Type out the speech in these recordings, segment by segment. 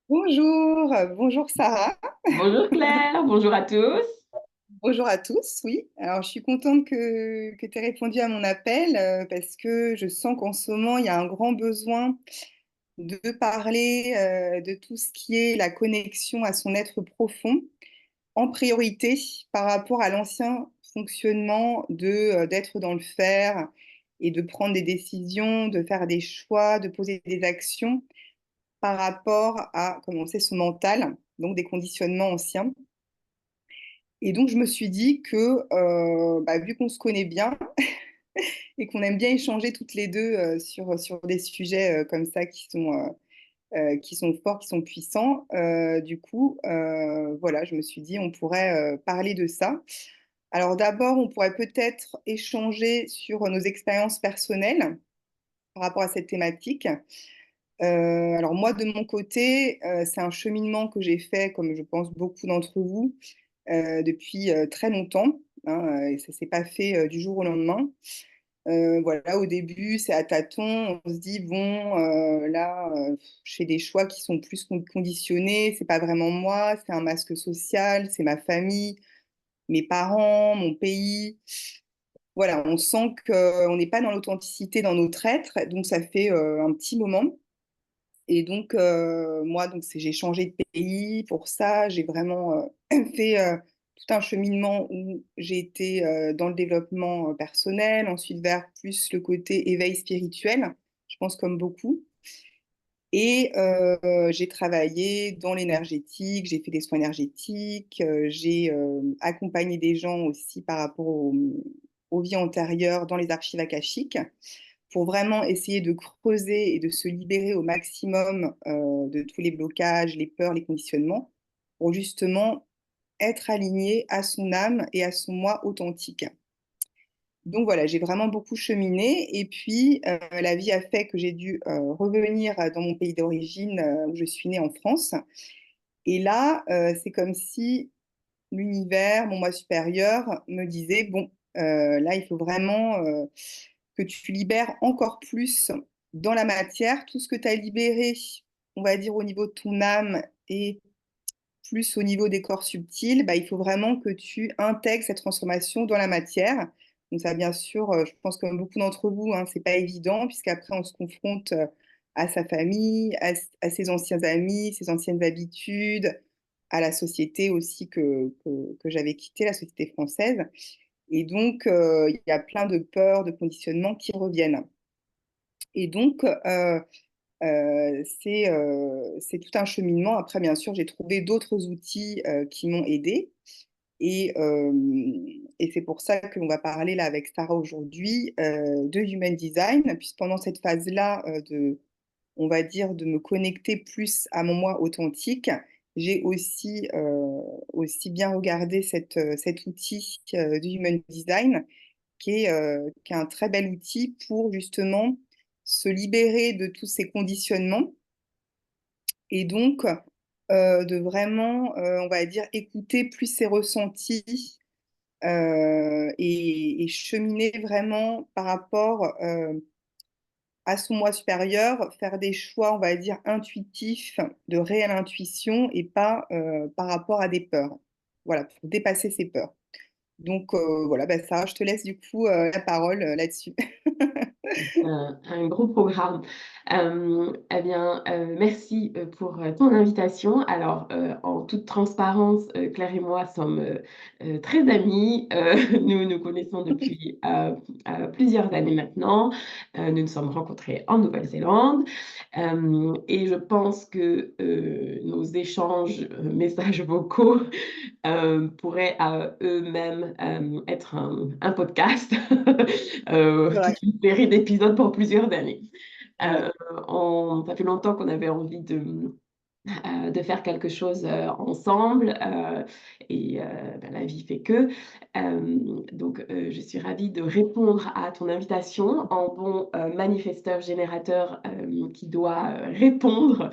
Bonjour, bonjour Sarah, Bonjour Claire, bonjour à tous. bonjour à tous, oui. Alors je suis contente que tu aies répondu à mon appel parce que je sens qu'en ce moment il y a un grand besoin de parler de tout ce qui est la connexion à son être profond en priorité par rapport à l'ancien fonctionnement d'être dans le faire et de prendre des décisions, de faire des choix, de poser des actions par rapport à comment c'est ce mental, donc des conditionnements anciens. Et donc, je me suis dit que, vu qu'on se connaît bien et qu'on aime bien échanger toutes les deux sur des sujets comme ça qui sont forts, qui sont puissants, voilà, je me suis dit, on pourrait parler de ça. Alors d'abord, on pourrait peut-être échanger sur nos expériences personnelles par rapport à cette thématique. Alors moi, de mon côté, c'est un cheminement que j'ai fait, comme je pense beaucoup d'entre vous, depuis très longtemps, hein, et ça s'est pas fait du jour au lendemain. Voilà, au début, c'est à tâtons. On se dit, bon, là, je fais des choix qui sont plus conditionnés. C'est pas vraiment moi, c'est un masque social, c'est ma famille, mes parents, mon pays. Voilà, on sent qu'on n'est pas dans l'authenticité dans notre être. Donc, ça fait un petit moment. Et donc, moi, j'ai changé de pays pour ça. J'ai vraiment fait tout un cheminement où j'ai été dans le développement personnel, ensuite vers plus le côté éveil spirituel, je pense comme beaucoup. Et j'ai travaillé dans l'énergétique, j'ai fait des soins énergétiques, j'ai accompagné des gens aussi par rapport aux vies antérieures dans les archives akashiques pour vraiment essayer de creuser et de se libérer au maximum de tous les blocages, les peurs, les conditionnements, pour justement être aligné à son âme et à son moi authentique. Donc voilà, j'ai vraiment beaucoup cheminé et puis la vie a fait que j'ai dû revenir dans mon pays d'origine où je suis née en France. Et là, c'est comme si l'univers, mon moi supérieur, me disait, bon, là, il faut vraiment que tu libères encore plus dans la matière tout ce que tu as libéré, on va dire, au niveau de ton âme et plus au niveau des corps subtils, bah, il faut vraiment que tu intègres cette transformation dans la matière. Donc ça, bien sûr, je pense que comme beaucoup d'entre vous, hein, c'est pas évident, puisqu'après, on se confronte à sa famille, à ses anciens amis, ses anciennes habitudes, à la société aussi que j'avais quittée, la société française. Et donc, il y a plein de peurs, de conditionnements qui reviennent. Et donc, c'est tout un cheminement. Après, bien sûr, j'ai trouvé d'autres outils qui m'ont aidé. Et, euh, et c'est pour ça qu'on va parler là avec Sarah aujourd'hui de Human Design, puisque pendant cette phase-là on va dire, de me connecter plus à mon moi authentique, j'ai aussi bien regardé cet outil du Human Design qui est un très bel outil pour justement se libérer de tous ces conditionnements et donc de vraiment, on va dire, écouter plus ses ressentis et cheminer vraiment par rapport à son moi supérieur, faire des choix, on va dire, intuitifs, de réelle intuition et pas par rapport à des peurs. Voilà, pour dépasser ses peurs. Donc voilà, bah, Sarah, je te laisse du coup la parole là-dessus. Un gros programme. Eh bien, merci pour ton invitation. Alors, en toute transparence, Claire et moi sommes très amis. Nous nous connaissons depuis plusieurs années maintenant. Nous nous sommes rencontrés en Nouvelle-Zélande. Et je pense que nos échanges, messages vocaux, pourraient à eux-mêmes être un podcast, C'est vrai. toute une série d'épisodes pour plusieurs années. Ouais. Euh, Ça fait longtemps qu'on avait envie de faire quelque chose ensemble et ben, la vie fait que. Je suis ravie de répondre à ton invitation en bon manifesteur générateur qui doit répondre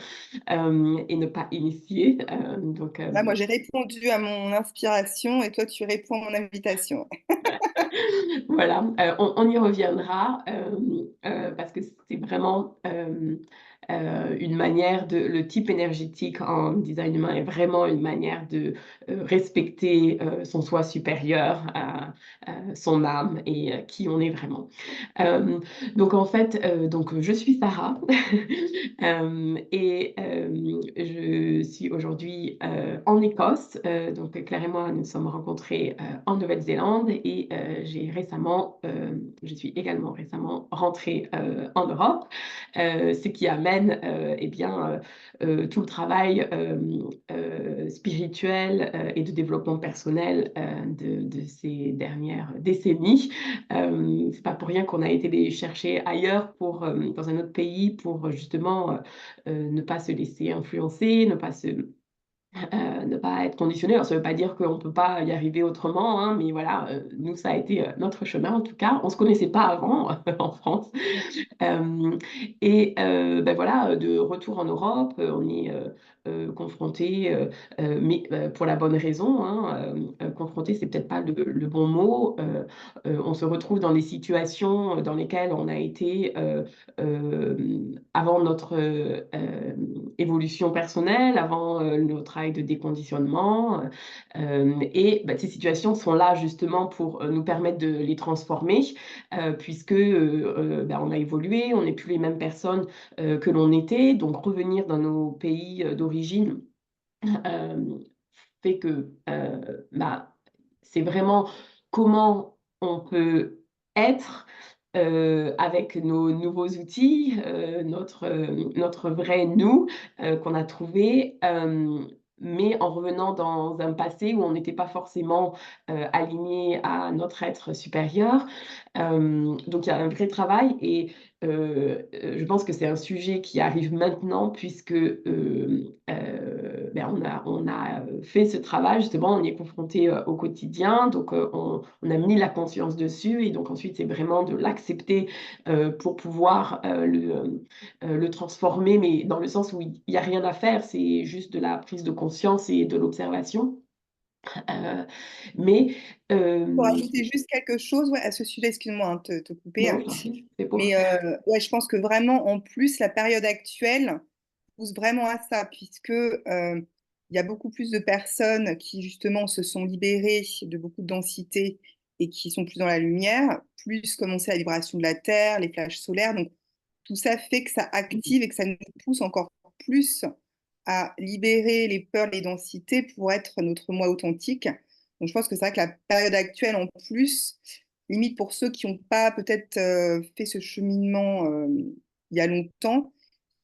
et ne pas initier. Là, moi, j'ai répondu à mon inspiration et toi, tu réponds à mon invitation. Voilà, on y reviendra parce que c'est vraiment une manière le type énergétique en design humain est vraiment une manière de respecter son soi supérieur, son âme et qui on est vraiment. Euh, donc en fait, donc je suis Sarah et je suis aujourd'hui en Écosse. Donc Claire et moi, nous sommes rencontrés en Nouvelle-Zélande et je suis également récemment rentrée en Europe, ce qui amène eh bien tout le travail spirituel et de développement personnel de ces dernières décennies. C'est pas pour rien qu'on a été les chercher ailleurs dans un autre pays pour justement ne pas se laisser influencer, ne pas être conditionné. Alors, ça ne veut pas dire qu'on ne peut pas y arriver autrement, hein, mais voilà, nous, ça a été notre chemin en tout cas. On ne se connaissait pas avant en France. Ben voilà, de retour en Europe, on est confronté, mais pour la bonne raison, hein, confronté, c'est peut-être pas le bon mot. On se retrouve dans des situations dans lesquelles on a été avant notre évolution personnelle, avant notre travail de déconditionnement. Et ben, ces situations sont là justement pour nous permettre de les transformer puisque ben, on a évolué, on n'est plus les mêmes personnes que l'on était. Donc revenir dans nos pays d'origine euh, fait que bah, c'est vraiment comment on peut être avec nos nouveaux outils, notre vrai nous qu'on a trouvé, mais en revenant dans un passé où on n'était pas forcément aligné à notre être supérieur. Donc il y a un vrai travail et je pense que c'est un sujet qui arrive maintenant puisque ben, on a fait ce travail, justement, on y est confronté au quotidien, donc on a mis la conscience dessus et donc ensuite c'est vraiment de l'accepter pour pouvoir le transformer, mais dans le sens où il n'y a rien à faire, c'est juste de la prise de conscience et de l'observation. Euh, mais Pour euh, ajouter juste quelque chose ouais, à ce sujet, excuse-moi hein, de te couper, non, hein. je t'en prie, c'est pour. Mais ouais, je pense que vraiment, en plus, la période actuelle pousse vraiment à ça, puisque il y a beaucoup plus de personnes qui, justement, se sont libérées de beaucoup de densité et qui sont plus dans la lumière, plus comme on sait la vibration de la Terre, les flashs solaires. Donc, tout ça fait que ça active et que ça nous pousse encore plus à libérer les peurs, les densités pour être notre moi authentique. Donc, je pense que c'est vrai que la période actuelle, en plus, limite pour ceux qui n'ont pas peut-être fait ce cheminement il y a longtemps,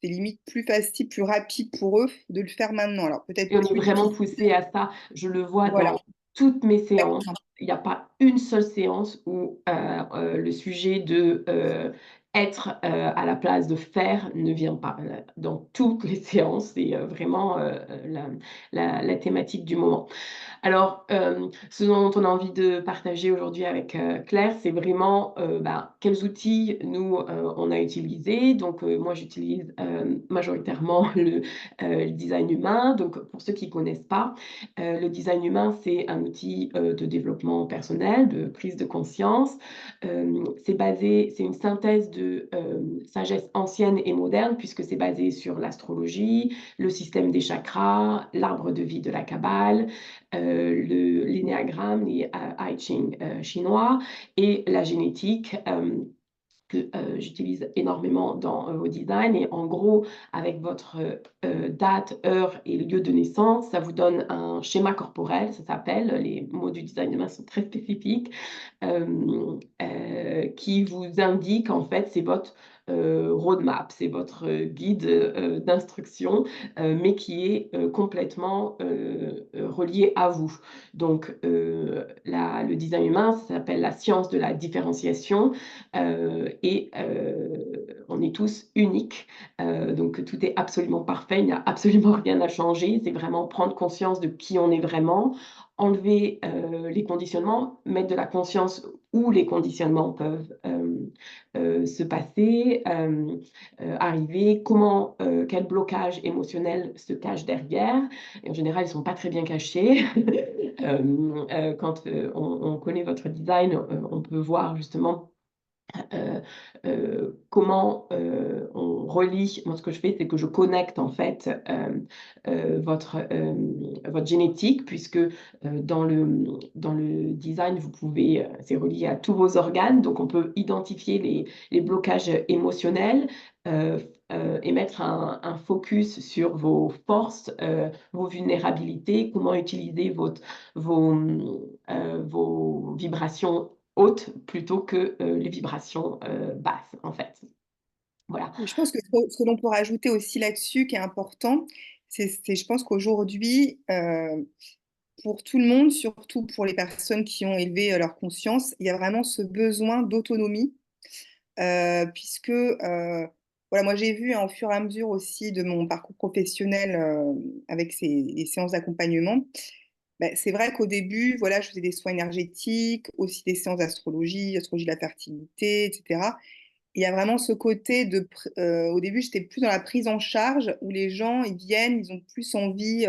c'est limite plus facile, plus rapide pour eux de le faire maintenant. Alors Et peut-être on est plus vraiment difficile. poussé à ça. Je le vois Voilà. dans toutes mes séances. Exactement. Il n'y a pas une seule séance où le sujet de être à la place de faire ne vient pas. Dans toutes les séances, c'est vraiment la thématique du moment. Alors, ce dont on a envie de partager aujourd'hui avec Claire, c'est vraiment bah, quels outils nous, on a utilisés. Donc, moi, j'utilise majoritairement le design humain. Donc, pour ceux qui ne connaissent pas, le design humain, c'est un outil de développement personnel, de prise de conscience. C'est une synthèse de sagesse ancienne et moderne, puisque c'est basé sur l'astrologie, le système des chakras, l'arbre de vie de la Kabbale, l'énéagramme, les I Ching chinois et la génétique. Que j'utilise énormément dans vos designs. Et en gros, avec votre date, heure et lieu de naissance, ça vous donne un schéma corporel, ça s'appelle. Les mots du design humain sont très spécifiques, qui vous indique, en fait, c'est votre roadmap, c'est votre guide d'instruction, mais qui est complètement relié à vous. Donc, le design humain, ça s'appelle la science de la différenciation et on est tous uniques. Donc, tout est absolument parfait, il n'y a absolument rien à changer. C'est vraiment prendre conscience de qui on est vraiment, enlever les conditionnements, mettre de la conscience où les conditionnements peuvent se passer, arriver, quel blocage émotionnel se cache derrière. Et en général, ils ne sont pas très bien cachés. Quand on connaît votre design, on peut voir justement euh, comment on relie. Moi, ce que je fais, c'est que je connecte en fait votre génétique, puisque dans le design, vous pouvez, c'est relié à tous vos organes, donc on peut identifier les blocages émotionnels. euh, et mettre un focus sur vos forces, vos vulnérabilités, comment utiliser vos vibrations hautes plutôt que les vibrations basses, en fait. Voilà. Et je pense que ce que l'on peut rajouter aussi là-dessus, qui est important, je pense qu'aujourd'hui, pour tout le monde, surtout pour les personnes qui ont élevé leur conscience, il y a vraiment ce besoin d'autonomie, puisque voilà, moi j'ai vu, hein, au fur et à mesure aussi de mon parcours professionnel avec les séances d'accompagnement, ben, c'est vrai qu'au début, voilà, je faisais des soins énergétiques, aussi des séances d'astrologie, astrologie de la fertilité, etc. Il y a vraiment ce côté au début, j'étais plus dans la prise en charge où les gens, ils viennent, ils ont plus envie,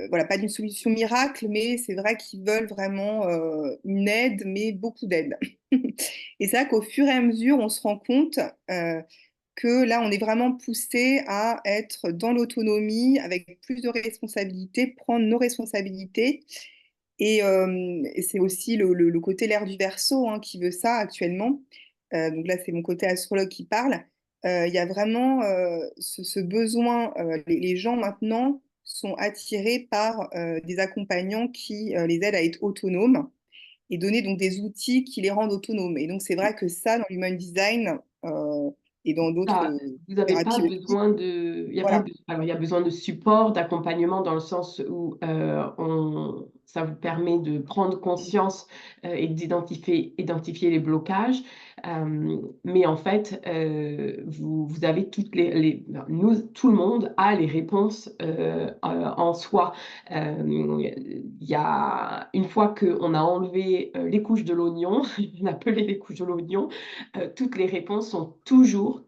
voilà, pas d'une solution miracle, mais c'est vrai qu'ils veulent vraiment une aide, mais beaucoup d'aide. Et c'est vrai qu'au fur et à mesure, on se rend compte que là, on est vraiment poussé à être dans l'autonomie, avec plus de responsabilités, prendre nos responsabilités. Et c'est aussi le côté l'air du Verseau, hein, qui veut ça actuellement. Donc là, c'est mon côté astrologue qui parle. Il y a vraiment ce besoin. Les gens maintenant sont attirés par des accompagnants qui les aident à être autonomes et donner donc des outils qui les rendent autonomes. Et donc c'est vrai que ça, dans l'human design et dans d'autres Ça, vous n'avez pas thérapies aussi, besoin de, il y a pas, voilà. alors il y a besoin de support, d'accompagnement dans le sens où ça vous permet de prendre conscience et identifier les blocages. Mais en fait, vous avez tout le monde a les réponses en soi. Il y a une fois qu'on a enlevé les couches de l'oignon, on appelait les couches de l'oignon, toutes les réponses sont toujours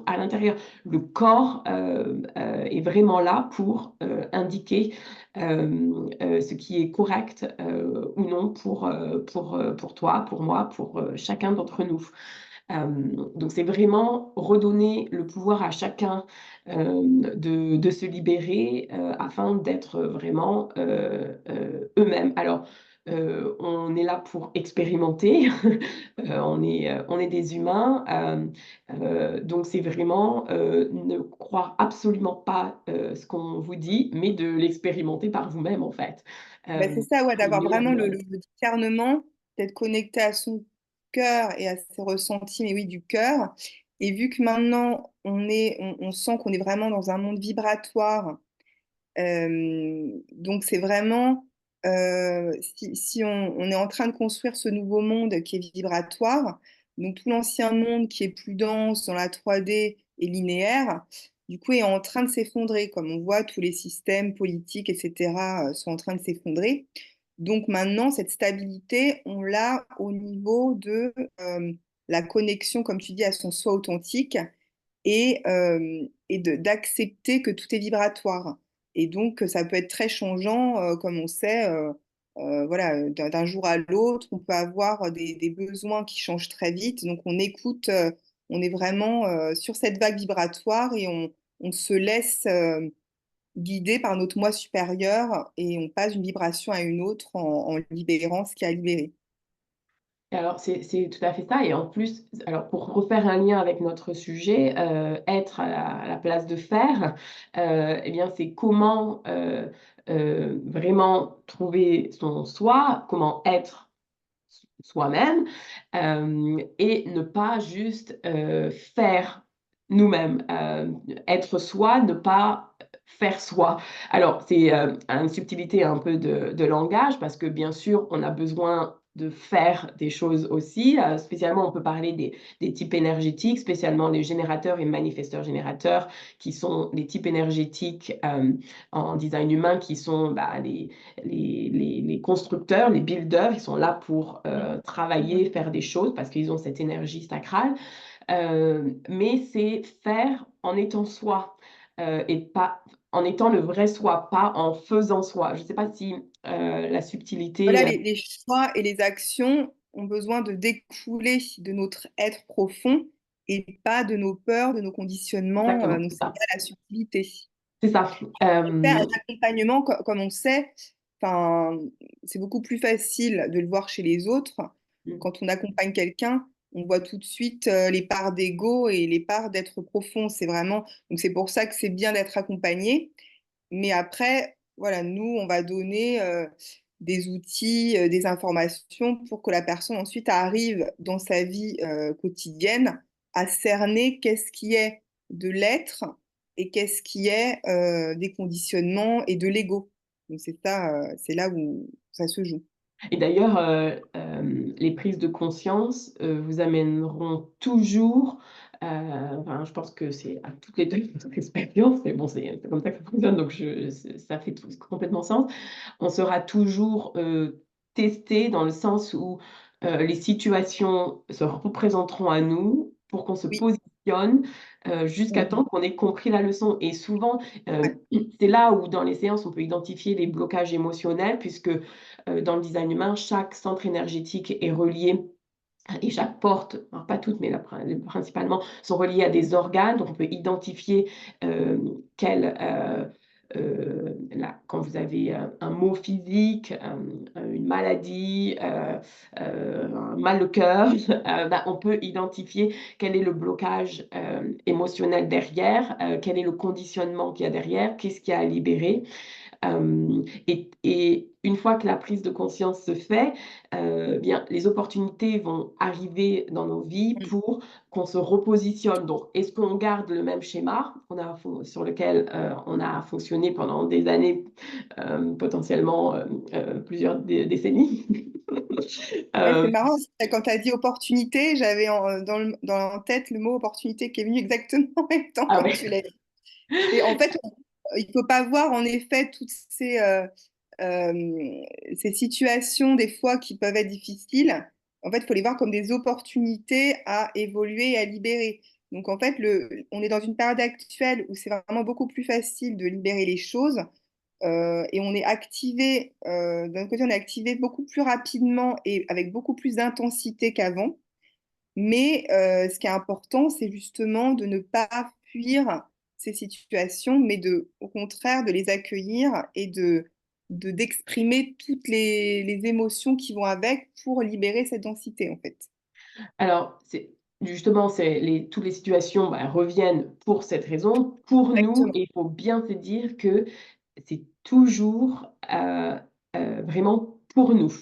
à l'intérieur. Le corps est vraiment là pour indiquer ce qui est correct ou non pour toi, pour moi, pour chacun d'entre nous. Euh, donc c'est vraiment redonner le pouvoir à chacun de se libérer afin d'être vraiment eux-mêmes. Alors, on est là pour expérimenter, on est des humains, donc c'est vraiment ne croire absolument pas ce qu'on vous dit, mais de l'expérimenter par vous-même en fait. Ben, c'est ça, ouais, Le d'avoir meilleur vraiment moyen. le discernement, d'être connecté à son cœur et à ses ressentis, mais oui, du cœur. Et vu que maintenant, on sent qu'on est vraiment dans un monde vibratoire, donc c'est vraiment, si on est en train de construire ce nouveau monde qui est vibratoire, donc tout l'ancien monde qui est plus dense dans la 3D et linéaire, du coup est en train de s'effondrer, comme on voit tous les systèmes politiques, etc., sont en train de s'effondrer. Donc maintenant, cette stabilité, on l'a au niveau de la connexion, comme tu dis, à son soi authentique et d'accepter que tout est vibratoire. Et donc, ça peut être très changeant, comme on sait, voilà, d'un jour à l'autre, on peut avoir des besoins qui changent très vite. Donc, on écoute, on est vraiment sur cette vague vibratoire et on se laisse guider par notre moi supérieur et on passe d'une vibration à une autre en libérant ce qui a à libérer. Et alors, c'est tout à fait ça. Et en plus, alors pour refaire un lien avec notre sujet, être à la place de faire, eh bien, c'est comment vraiment trouver son soi, comment être soi-même et ne pas juste faire nous-mêmes, être soi, ne pas faire soi. Alors, c'est une subtilité un peu de langage parce que bien sûr, on a besoin de faire des choses aussi. Spécialement, on peut parler des types énergétiques, spécialement les générateurs et manifesteurs générateurs, qui sont les types énergétiques en design humain, qui sont les constructeurs, les builders, ils sont là pour travailler, faire des choses parce qu'ils ont cette énergie sacrale. Mais c'est faire en étant soi et pas en étant le vrai soi, pas en faisant soi. Je ne sais pas si la subtilité. Voilà, les choix et les actions ont besoin de découler de notre être profond et pas de nos peurs, de nos conditionnements, Exactement, donc c'est c'est ça. ça la subtilité. C'est ça. Faire un accompagnement, comme on sait, enfin, c'est beaucoup plus facile de le voir chez les autres. Quand on accompagne quelqu'un, on voit tout de suite les parts d'ego et les parts d'être profond. C'est vraiment, donc c'est pour ça que c'est bien d'être accompagné. Mais après, voilà, nous, on va donner des outils, des informations pour que la personne ensuite arrive dans sa vie quotidienne à cerner qu'est-ce qui est de l'être et qu'est-ce qui est des conditionnements et de l'ego. Donc c'est ça, c'est là où ça se joue. Et d'ailleurs, les prises de conscience, vous amèneront toujours, enfin, je pense que c'est à toutes les 2 notre expérience, mais bon, c'est comme ça que ça fonctionne, donc ça fait tout complètement sens. On sera toujours, testés dans le sens où, les situations se représenteront à nous pour qu'on se Oui. positionne, jusqu'à Mhm. temps qu'on ait compris la leçon et souvent, Ouais. c'est là où dans les séances, on peut identifier les blocages émotionnels puisque, dans le design humain, chaque centre énergétique est relié et chaque porte, alors pas toutes, mais principalement, sont reliées à des organes. Donc, on peut identifier quel, là, quand vous avez un mot physique, une maladie, un mal au cœur, bah, on peut identifier quel est le blocage émotionnel derrière, quel est le conditionnement qu'il y a derrière, qu'est-ce qu'il y a à libérer. Et une fois que la prise de conscience se fait, bien, les opportunités vont arriver dans nos vies Mhm. pour qu'on se repositionne. Donc, est-ce qu'on garde le même schéma sur lequel on a fonctionné pendant des années, potentiellement plusieurs décennies? Ouais, c'est Euh, marrant, quand tu as dit opportunité, j'avais en tête le mot opportunité qui est venu exactement en même temps ah quand ouais. tu l'as dit. Et en fait, il ne faut pas voir en effet toutes ces situations des fois qui peuvent être difficiles. En fait, il faut les voir comme des opportunités à évoluer et à libérer. Donc en fait, on est dans une période actuelle où c'est vraiment beaucoup plus facile de libérer les choses. Et on est activé, d'un côté, on est activé beaucoup plus rapidement et avec beaucoup plus d'intensité qu'avant. Mais ce qui est important, c'est justement de ne pas fuir ces situations, mais au contraire, de les accueillir et d'exprimer toutes les émotions qui vont avec pour libérer cette densité, en fait. Alors, justement, toutes les situations, bah, reviennent pour cette raison, pour nous, Exactement. et il faut bien se dire que c'est toujours, vraiment pour nous.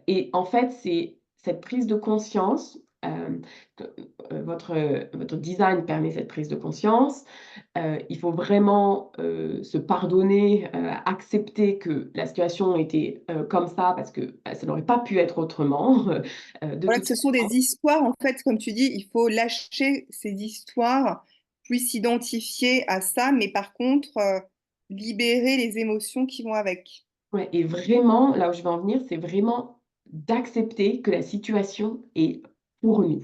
Et en fait, c'est cette prise de conscience, que, votre design permet cette prise de conscience. Il faut vraiment, se pardonner, accepter que la situation était, comme ça parce que, bah, ça n'aurait pas pu être autrement, de Voilà que toute ce sont des façon. histoires, en fait, comme tu dis, il faut lâcher ces histoires, puis s'identifier à ça, mais par contre, libérer les émotions qui vont avec. Ouais, et vraiment, là où je veux en venir, c'est vraiment d'accepter que la situation est pour nous,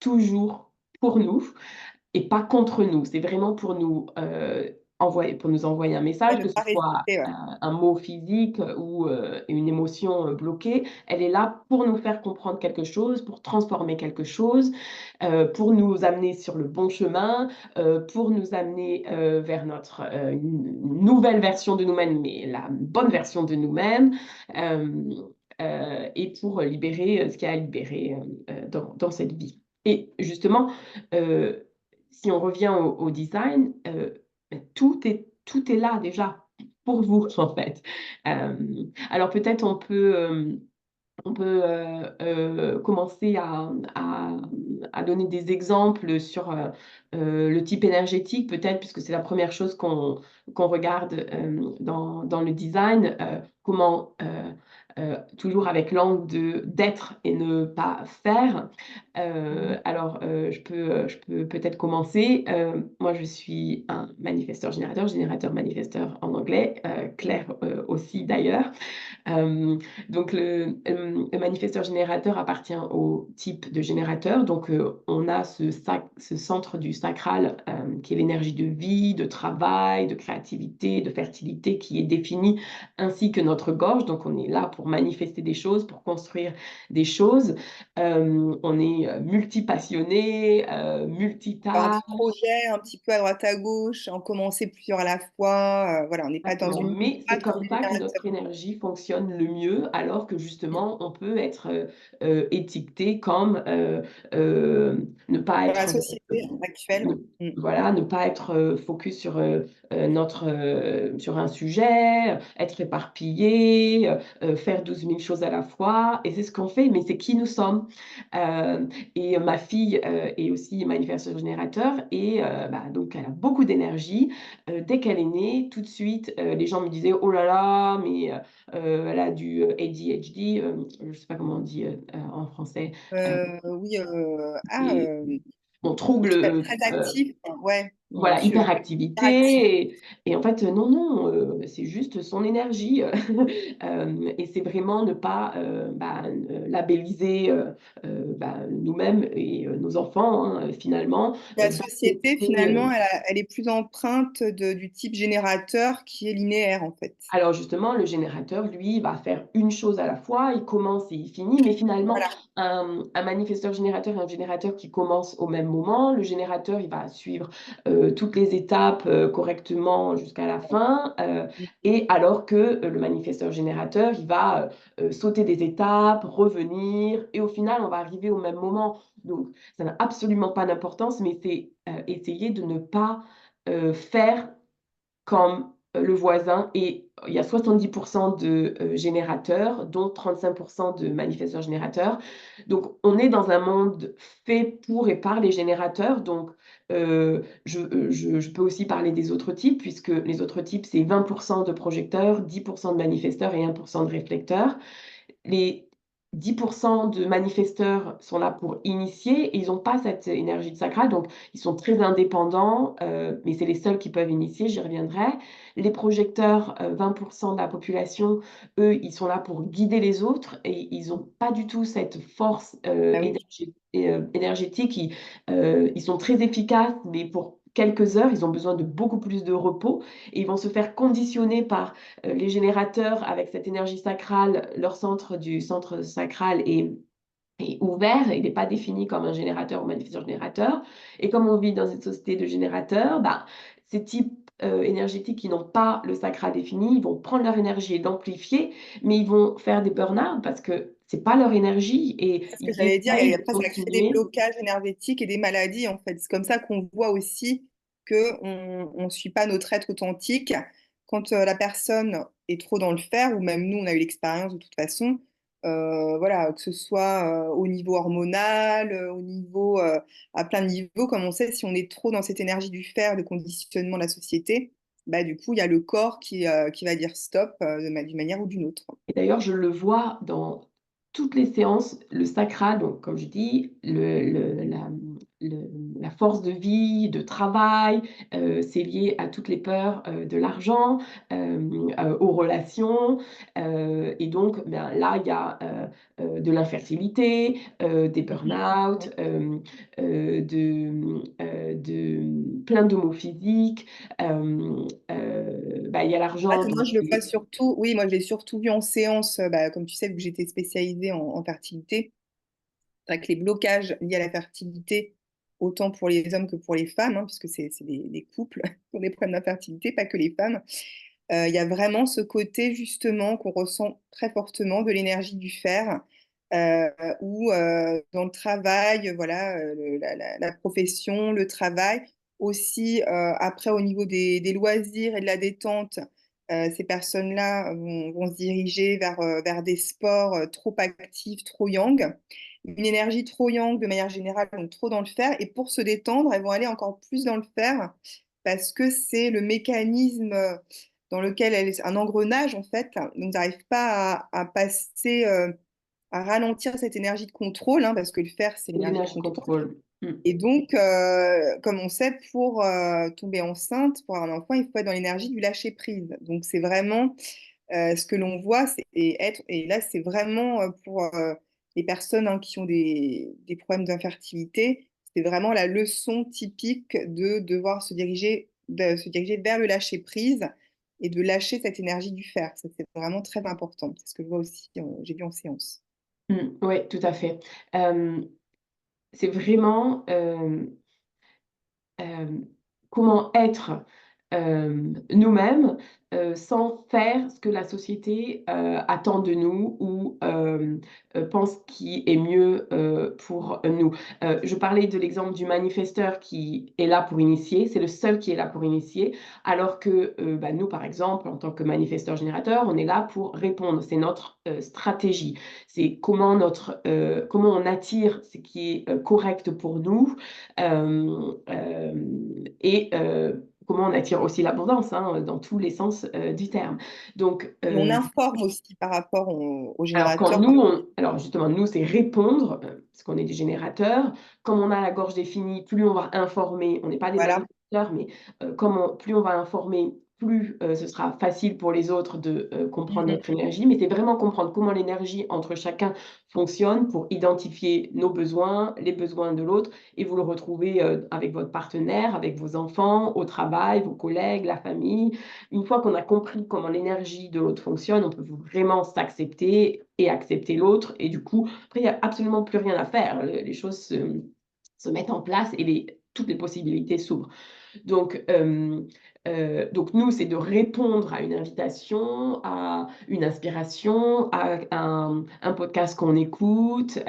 toujours pour nous. Et pas contre nous, c'est vraiment pour nous envoyer un Ouais, message, ne que ce pas soit résister, ouais. un mot physique ou une émotion, bloquée. Elle est là pour nous faire comprendre quelque chose, pour transformer quelque chose, pour nous amener sur le bon chemin, pour nous amener, vers une nouvelle version de nous-mêmes, mais la bonne version de nous-mêmes, hem, et pour libérer, ce qu'il y a à libérer, dans cette vie. Et justement, heu si on revient au design, bah, tout est là déjà pour vous, en fait. Alors peut-être on peut, commencer à donner des exemples sur, le type énergétique peut-être puisque c'est la première chose qu'on regarde, dans le design, comment, toujours avec l'angle d'être et ne pas faire. Mhm. Alors, je peux peut-être commencer. Moi, je suis un manifesteur générateur, générateur manifesteur en anglais, Claire, aussi d'ailleurs. Hem, donc le manifesteur générateur appartient au type de générateur. Donc, on a ce centre du sacral, qui est l'énergie de vie, de travail, de créativité, de fertilité qui est défini, ainsi que notre gorge. Donc on est là pour manifester des choses, pour construire des choses. On est multipassionné, Avoir des multitâche. projets un petit peu à droite à gauche, en commencer plusieurs à la fois. Voilà, on n'est pas dans Exactement, une ligne mais c'est droite comme qui est ça que générateur. notre énergie fonctionne le mieux, alors que justement, on peut être, étiqueté comme, ne pas Dans la être, société ne actuelle. voilà, ne pas être, focus sur, sur un sujet, être éparpillé, faire 12 000 choses à la fois et c'est ce qu'on fait, mais c'est qui nous sommes. Et ma fille, est aussi manifesteur générateur et bah, donc elle a beaucoup d'énergie. Dès qu'elle est née, tout de suite, les gens me disaient: «Oh là là, mais elle a du, ADHD», je ne sais pas comment on dit, en français, heu, Oui, et bon, trouble, très, très actif. Ouais, voilà, hyperactif. hyperactivité et en fait, non, non, c'est juste son énergie, et c'est vraiment ne pas, bah, labelliser, bah, nous-mêmes et nos enfants, hein, finalement, La société, d'accepter, finalement, elle est plus empreinte du type générateur qui est linéaire, en fait. alors justement, le générateur, lui, va faire une chose à la fois, il commence et il finit, mais finalement, Voilà. un manifesteur générateur et un générateur qui commencent au même moment, le générateur, il va suivre, toutes les étapes, correctement jusqu'à la fin, et alors que, le manifesteur générateur, il va, sauter des étapes, revenir et au final, on va arriver au même moment. Donc ça n'a absolument pas d'importance, mais c'est, essayer de ne pas, faire comme, le voisin et il y a 70 de, générateurs, dont 35 de manifesteurs générateurs. Donc on est dans un monde fait pour et par les générateurs, donc je peux aussi parler des autres types puisque les autres types, c'est 20 de projecteurs, 10 de manifesteurs et 1 de réflecteurs. Les 10 de manifesteurs sont là pour initier et ils ont pas cette énergie de sacral, donc ils sont très indépendants, mais c'est les seuls qui peuvent initier, j'y reviendrai. Les projecteurs, 20 de la population, eux, ils sont là pour guider les autres et ils ont pas du tout cette force, Ah oui. énergétique. Ils sont très efficaces, mais pour quelques heures, ils ont besoin de beaucoup plus de repos et ils vont se faire conditionner par les générateurs avec cette énergie sacrale, leur centre sacral est ouvert, il n'est pas défini comme un générateur ou manifesteur générateur. Et comme on vit dans une société de générateurs, bah, ces types énergétiques qui n'ont pas le sacral défini, ils vont prendre leur énergie et l'amplifier, mais ils vont faire des burn-out parce que c'est pas leur énergie et C'est ce que ils j'allais dire. essayent Et de après, ça crée des continuer. blocages énergétiques et des maladies, en fait. C'est comme ça qu'on voit aussi qu'on ne suit pas notre être authentique. Quand la personne est trop dans le faire, ou même nous, on a eu l'expérience de toute façon, voilà, que ce soit au niveau hormonal, au niveau, à plein de niveaux, comme on sait, si on est trop dans cette énergie du faire, le conditionnement de la société, bah, du coup, il y a le corps qui va dire stop d'une manière ou d'une autre. Et d'ailleurs, je le vois dans toutes les séances, le sacral, donc comme je dis, le la force de vie, de travail, c'est lié à toutes les peurs, de l'argent, aux relations, et donc ben, là, il y a, de l'infertilité, des burn-out, plein de maux physiques, bah, il y a Ah, l'argent, donc moi, je le vois c'est surtout, oui, moi, je l'ai surtout vu en séance, bah, comme tu sais, vu que j'étais spécialisée en fertilité. C'est vrai que les blocages liés à la fertilité, autant pour les hommes que pour les femmes, hein, puisque c'est des couples qui ont des problèmes d'infertilité, pas que les femmes. Il y a vraiment ce côté, justement, qu'on ressent très fortement de l'énergie du fer, euh, où dans le travail, voilà, la profession, le travail, aussi après au niveau des loisirs et de la détente, ces personnes-là vont se diriger vers des sports trop actifs, trop yang, une énergie trop yang de manière générale, donc trop dans le fer, et pour se détendre, elles vont aller encore plus dans le fer, parce que c'est le mécanisme dans lequel un engrenage, en fait, donc ils n'arrivent pas à passer, à ralentir cette énergie de contrôle, hein, parce que le fer, c'est l'énergie de l'énergie de contrôle. contrôle. Et donc, comme on sait, pour tomber enceinte, pour avoir un enfant, il faut être dans l'énergie du lâcher-prise. Donc, c'est vraiment ce que l'on voit, et là, c'est vraiment pour les personnes hein, qui ont des problèmes d'infertilité, c'est vraiment la leçon typique de devoir se diriger vers le lâcher-prise et de lâcher cette énergie du fer. Ça, c'est vraiment très important. C'est ce que je vois aussi, j'ai vu en séance. Ouais, tout à fait. Hem, c'est vraiment, hem, comment être, nous-mêmes, sans faire ce que la société, attend de nous ou, pense qui est mieux, pour nous. Je parlais de l'exemple du manifesteur qui est là pour initier, c'est le seul qui est là pour initier, alors que, bah, nous, par exemple, en tant que manifesteur générateur, on est là pour répondre. C'est notre, stratégie. C'est comment on attire ce qui est, correct pour nous, et comment on attire aussi l'abondance, hein, dans tous les sens, du terme. Donc, Et on informe aussi par rapport aux alors quand générateurs. nous, alors justement, nous, c'est répondre, parce qu'on est des générateurs. Comme on a la gorge définie, plus on va informer, on n'est pas des Voilà. manipuleurs, mais plus on va informer, plus ce sera facile pour les autres de comprendre Mhm. notre énergie. Mais c'est vraiment comprendre comment l'énergie entre chacun fonctionne pour identifier nos besoins, les besoins de l'autre, et vous le retrouvez avec votre partenaire, avec vos enfants, au travail, vos collègues, la famille. Une fois qu'on a compris comment l'énergie de l'autre fonctionne, on peut vraiment s'accepter et accepter l'autre. Et du coup, après, il n'y a absolument plus rien à faire. Les choses se mettent en place et toutes les possibilités s'ouvrent. Donc nous, c'est de répondre à une invitation, à une inspiration, à un podcast qu'on écoute,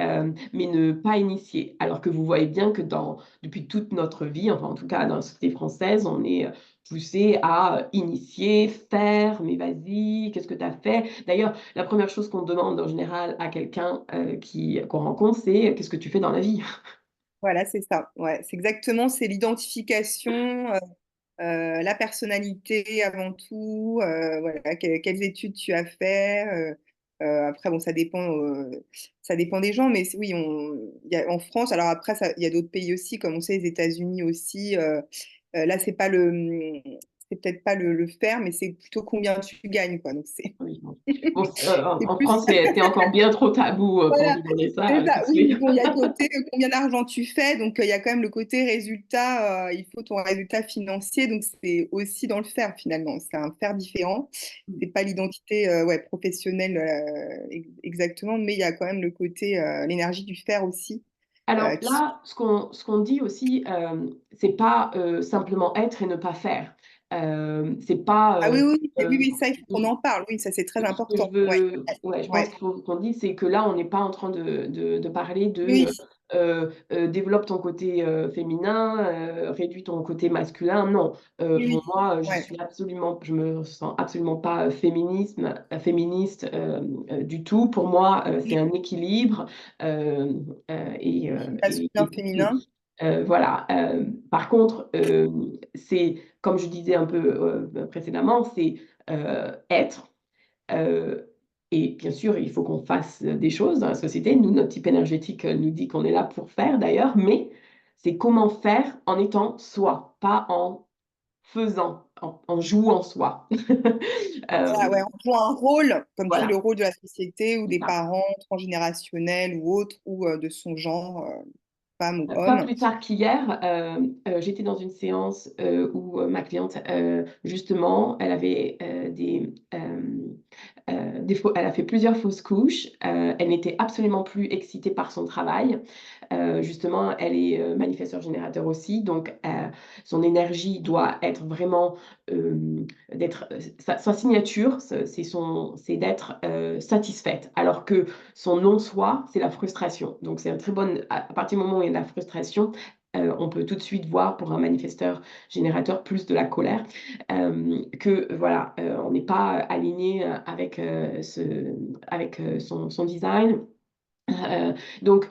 mais ne pas initier. Alors que vous voyez bien que depuis toute notre vie, enfin en tout cas dans la société française, on est poussé à initier, faire, mais vas-y, qu'est-ce que tu as fait? D'ailleurs, la première chose qu'on demande en général à quelqu'un qu'on rencontre, c'est qu'est-ce que tu fais dans la vie? Voilà, c'est ça. Ouais, c'est exactement, c'est l'identification, la personnalité avant tout, voilà, quelles études tu as fait. Après, bon, ça dépend des gens, mais oui, en France, alors après, il y a d'autres pays aussi, comme on sait, les États-Unis aussi. Là, c'est peut-être pas le faire, mais c'est plutôt combien tu gagnes, quoi. Donc, Oui, bon. Bon, c'est en plus. France, c'est encore bien trop tabou, pour Voilà, demander ça, c'est tout ça. de Oui, suite. mais bon, il y a le côté combien d'argent tu fais, donc il y a quand même le côté résultat, il faut ton résultat financier, donc c'est aussi dans le faire finalement. C'est un faire différent. C'est pas l'identité ouais, professionnelle exactement, mais il y a quand même le côté, l'énergie du faire aussi. Alors Qui... là, ce qu'on dit aussi, c'est pas, simplement être et ne pas faire. C'est pas, Ah oui, oui, oui, oui, heu, oui, ça, il faut qu'on en parle. Oui, ça, c'est très ce que je important. Ouais, veux, ouais, je pense ouais. qu'il faut qu'on dise, c'est que là, on n'est pas en train de parler Oui, de, développe ton côté, féminin, réduis ton côté masculin. Non, oui, oui. moi, Ouais. je me sens absolument pas, féministe, du tout. Pour moi, c'est un équilibre, Masculin, et féminin. voilà. Par contre, c'est comme je disais un peu, précédemment, c'est, être. Heu et bien sûr, il faut qu'on fasse des choses dans la société. Nous, notre type énergétique, nous dit qu'on est là pour faire d'ailleurs, mais c'est comment faire en étant soi, pas en faisant, en jouant soi. Voilà, Hem, ouais, on joue un rôle, comme tu dis, le voilà, rôle de la société ou c'est des ça. parents transgénérationnels ou autres, ou de son genre, femme ou Pas homme. plus tard qu'hier, j'étais dans une séance, où, ma cliente, justement, elle avait, elle a fait plusieurs fausses couches, elle n'était absolument plus excitée par son travail. Justement, elle est, manifesteur générateur aussi, donc son énergie doit être vraiment, d'être, sa signature, c'est d'être, satisfaite. Alors que son non-soi, c'est la frustration. Donc c'est un très bonne à partir du moment où il y a de la frustration, on peut tout de suite voir pour un manifesteur générateur plus de la colère, que voilà, on n'est pas aligné, avec, son design. Donc,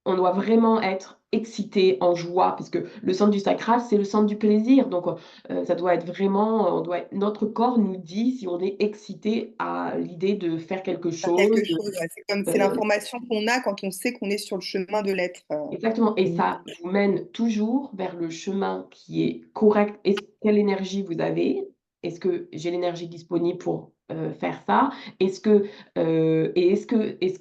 on doit vraiment être excité, en joie, parce que le centre du sacral, c'est le centre du plaisir. Donc, ça doit être vraiment, notre corps nous dit si on est excité à l'idée de faire quelque Faire chose, quelque chose, ouais. C'est heu l'information qu'on a quand on sait qu'on est sur le chemin de l'être. exactement, et ça vous mène toujours vers le chemin qui est correct. Quelle énergie vous avez? Est-ce que j'ai l'énergie disponible pour, faire ça? Est-ce que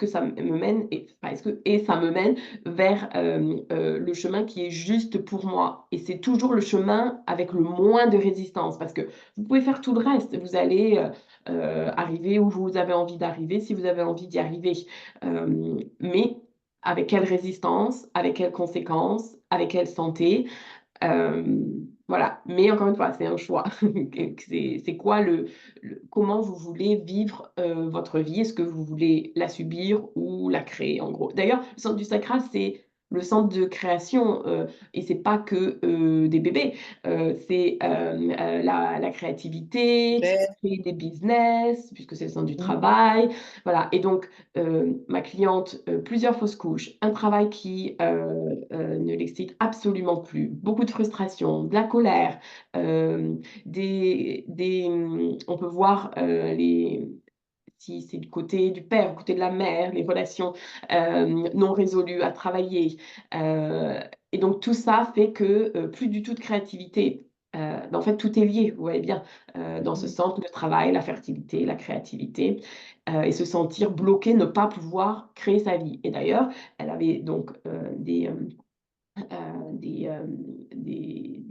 ça me mène, enfin, ça me mène vers le chemin qui est juste pour moi? Et c'est toujours le chemin avec le moins de résistance, parce que vous pouvez faire tout le reste. Vous allez arriver où vous avez envie d'arriver, si vous avez envie d'y arriver. Mais avec quelle résistance, avec quelles conséquences, avec quelle santé? Voilà, mais encore une fois, c'est un choix. C'est quoi comment vous voulez vivre, votre vie? Est-ce que vous voulez la subir ou la créer, en gros? D'ailleurs, le centre du sacral, c'est le centre de création, et c'est pas que, des bébés. C'est, la créativité, Projet. créer des business, puisque c'est le centre du Mm. travail. Voilà, et donc ma cliente, plusieurs fausses couches, un travail qui, ne l'excite absolument plus, beaucoup de frustration, de la colère, on peut voir, si c'est du côté du père, du côté de la mère, les relations, non résolues à travailler, heu et donc tout ça fait que, plus du tout de créativité. En fait, tout est lié, vous voyez bien, dans ce Mm. centre, le travail, la fertilité, la créativité, et se sentir bloqué, ne pas pouvoir créer sa vie. Et d'ailleurs, elle avait donc, des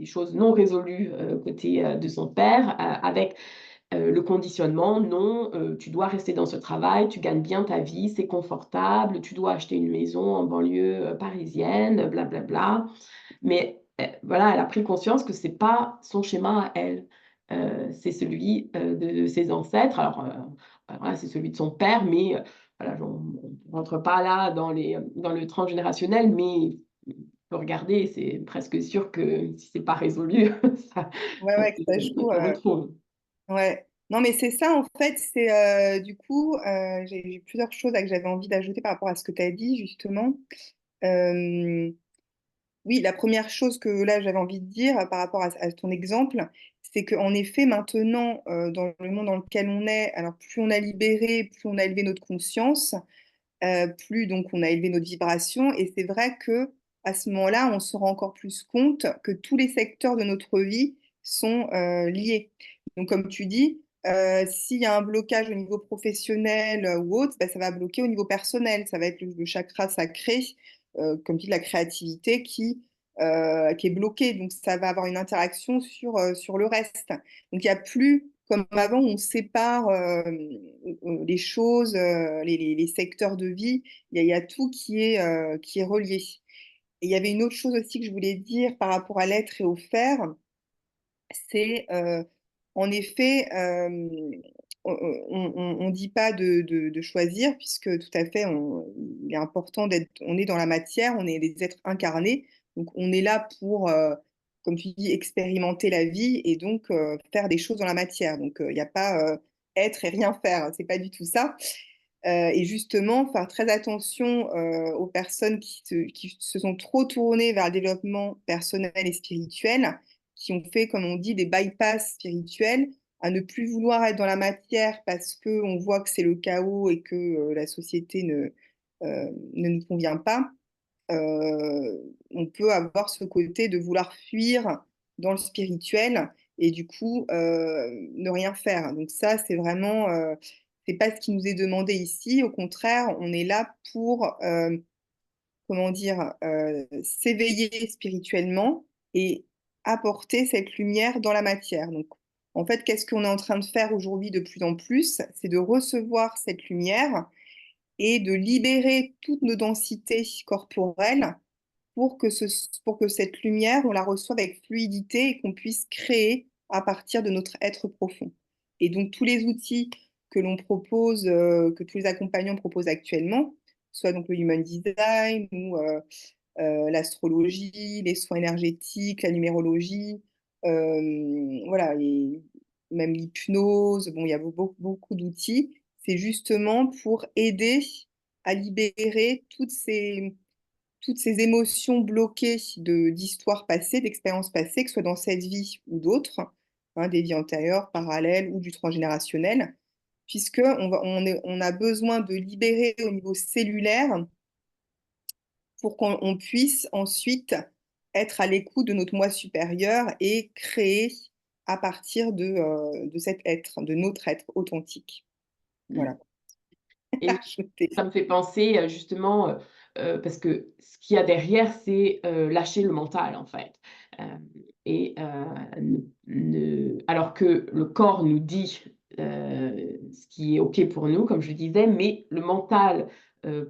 choses non résolues, côté, de son père, avec le conditionnement: «Non, tu dois rester dans ce travail, tu gagnes bien ta vie, c'est confortable, tu dois acheter une maison en banlieue, parisienne, bla bla bla». Mais, voilà, elle a pris conscience que c'est pas son schéma à elle, c'est celui, de ses ancêtres. Alors, voilà, c'est celui de son père, mais, voilà, on rentre pas là dans le transgénérationnel, mais on peut regarder, c'est presque sûr que si c'est pas résolu, ça Ouais, ça ouais, que ça joue. se retrouve. Ouais. Non, mais c'est ça, en fait, c'est du coup, j'ai plusieurs choses là, que j'avais envie d'ajouter par rapport à ce que tu as dit, justement. Euh, oui, la première chose que là, j'avais envie de dire par rapport à ton exemple, c'est qu'en effet, maintenant, dans le monde dans lequel on est, alors plus on a libéré, plus on a élevé notre conscience, plus donc on a élevé notre vibration. Et c'est vrai que à ce moment-là, on se rend encore plus compte que tous les secteurs de notre vie sont liés. Donc, comme tu dis, s'il y a un blocage au niveau professionnel ou autre, bah, ça va bloquer au niveau personnel. Ça va être le chakra sacré, comme tu dis, la créativité qui est bloqué. Donc, ça va avoir une interaction sur le reste. Donc, il n'y a plus, comme avant, on sépare les choses, les secteurs de vie. Il y a tout qui est relié. Et il y avait une autre chose aussi que je voulais dire par rapport à l'être et au faire, c'est en effet, on ne dit pas de choisir, puisque tout à fait, il est important d'être, on est dans la matière, on est des êtres incarnés, donc on est là pour, comme tu dis, expérimenter la vie et donc faire des choses dans la matière. Donc il n'y a pas être et rien faire, c'est pas du tout ça. Et justement, faire très attention aux personnes qui se sont trop tournées vers le développement personnel et spirituel, qui ont fait, comme on dit, des bypass spirituels, à ne plus vouloir être dans la matière parce qu'on voit que c'est le chaos et que la société ne nous convient pas. On peut avoir ce côté de vouloir fuir dans le spirituel et du coup ne rien faire. Donc ça, c'est vraiment, c'est pas ce qui nous est demandé ici. Au contraire, on est là pour, comment dire, s'éveiller spirituellement et apporter cette lumière dans la matière. Donc, en fait, qu'est-ce qu'on est en train de faire aujourd'hui de plus en plus? C'est de recevoir cette lumière et de libérer toutes nos densités corporelles pour pour que cette lumière, on la reçoive avec fluidité et qu'on puisse créer à partir de notre être profond. Et donc, tous les outils que l'on propose, que tous les accompagnants proposent actuellement, soit donc le human design ou l'astrologie, les soins énergétiques, la numérologie, voilà, et même l'hypnose, bon, il y a beaucoup d'outils. C'est justement pour aider à libérer toutes ces émotions bloquées d'histoires passées, d'expériences passées, que ce soit dans cette vie ou d'autres, hein, des vies antérieures, parallèles ou du transgénérationnel, puisque on a besoin de libérer au niveau cellulaire pour qu'on puisse ensuite être à l'écoute de notre moi supérieur et créer à partir de cet être, de notre être authentique. Mm. Voilà. Et Ajouter. ça me fait penser justement, parce que ce qu'il y a derrière, c'est lâcher le mental en fait. Euh, et alors que le corps nous dit ce qui est OK pour nous, comme je disais, mais le mental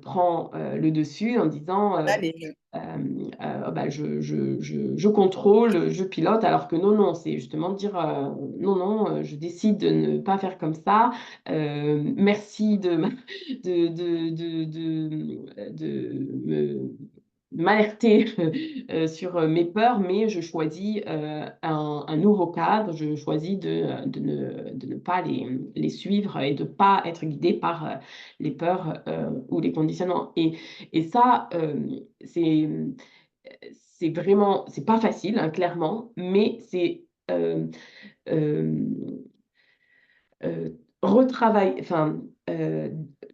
prend le dessus en disant Allez, bah, je contrôle, je pilote, alors que non, non, c'est justement de dire non, non, je décide de ne pas faire comme ça. Merci de m'alerter sur mes peurs, mais je choisis un nouveau cadre, je choisis de ne pas les suivre et de ne pas être guidé par les peurs ou les conditionnements. Et ça, c'est vraiment, c'est pas facile, hein, clairement, mais c'est euh, retravailler, enfin,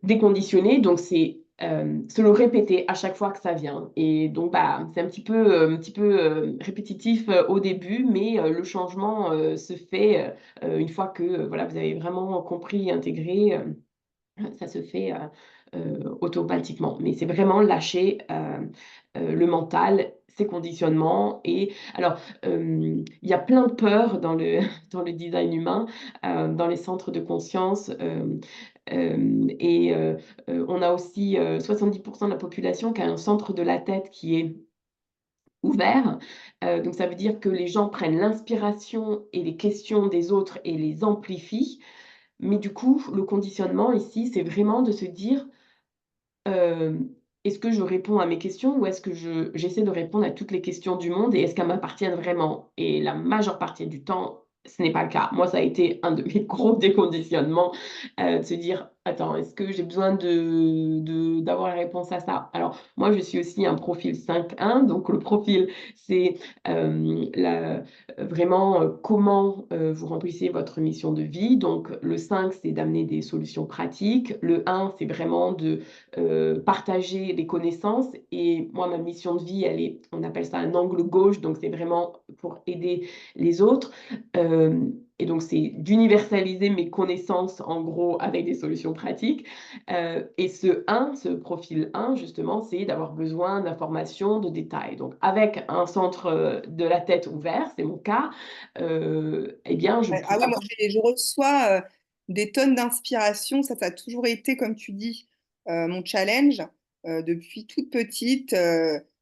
déconditionner, donc c'est se le répéter à chaque fois que ça vient. Et donc, bah, c'est un petit peu répétitif au début, mais le changement se fait une fois que voilà, vous avez vraiment compris, intégré. Ça se fait automatiquement. Mais c'est vraiment lâcher le mental, ses conditionnements. Et alors, il y a plein de peurs dans le, dans le design humain, dans les centres de conscience. On a aussi 70% de la population qui a un centre de la tête qui est ouvert. Donc ça veut dire que les gens prennent l'inspiration et les questions des autres et les amplifient. Mais du coup, le conditionnement ici, c'est vraiment de se dire, est-ce que je réponds à mes questions ou est-ce que j'essaie de répondre à toutes les questions du monde et est-ce qu'elles m'appartiennent vraiment? Et la majeure partie du temps, ce n'est pas le cas. Moi, ça a été un de mes gros déconditionnements, de se dire, attends, est-ce que j'ai besoin d'avoir la réponse à ça? Alors, moi, je suis aussi un profil 5-1, donc le profil, c'est vraiment comment vous remplissez votre mission de vie. Donc, le 5, c'est d'amener des solutions pratiques. Le 1, c'est vraiment de partager les connaissances. Et moi, ma mission de vie, on appelle ça un angle gauche, donc c'est vraiment pour aider les autres. Et donc, c'est d'universaliser mes connaissances, en gros, avec des solutions pratiques. Et ce profil 1, justement, c'est d'avoir besoin d'informations, de détails. Donc, avec un centre de la tête ouvert, c'est mon cas, eh bien, je ouais. Ah oui, pourrais... moi, je reçois des tonnes d'inspiration. Ça a toujours été, comme tu dis, mon challenge depuis toute petite.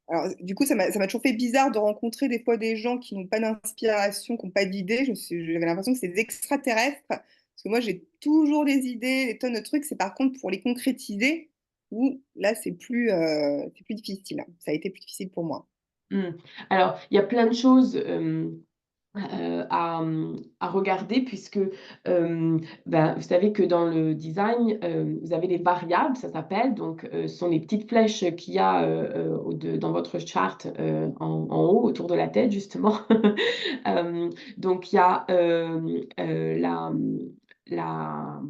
Alors, du coup, ça m'a toujours fait bizarre de rencontrer des fois des gens qui n'ont pas d'inspiration, qui n'ont pas d'idées. J'avais l'impression que c'est des extraterrestres. Parce que moi, j'ai toujours des idées, des tonnes de trucs. C'est par contre pour les concrétiser où là, c'est plus difficile. Ça a été plus difficile pour moi. Hmm. Alors, il y a plein de choses à regarder puisque ben, vous savez que dans le design, vous avez les variables, ça s'appelle, donc ce sont les petites flèches qu'il y a dans votre chart en haut, autour de la tête, justement. Donc il y a la,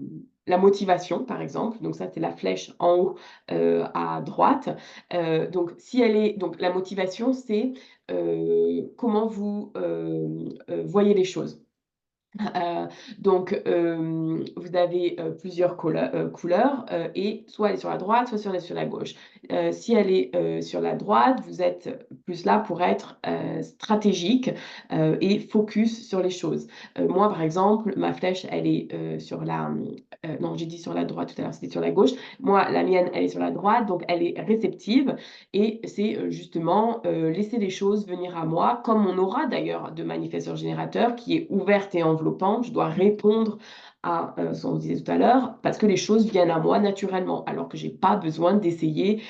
la motivation, par exemple. Donc ça, c'est la flèche en haut à droite. Donc si elle est, donc la motivation, c'est comment vous voyez les choses. Euh, donc, vous avez plusieurs couleurs et soit elle est sur la droite, soit elle est sur la gauche. Si elle est sur la droite, vous êtes plus là pour être stratégique et focus sur les choses. Moi, par exemple, ma flèche, elle est sur la... non, j'ai dit sur la droite tout à l'heure, c'était sur la gauche. Moi, la mienne, elle est sur la droite, donc elle est réceptive et c'est justement laisser les choses venir à moi, comme mon aura d'ailleurs de manifesteur générateur qui est ouverte et enveloppante. Je dois répondre à ce qu'on disait tout à l'heure parce que les choses viennent à moi naturellement, alors que j'ai pas besoin d'essayer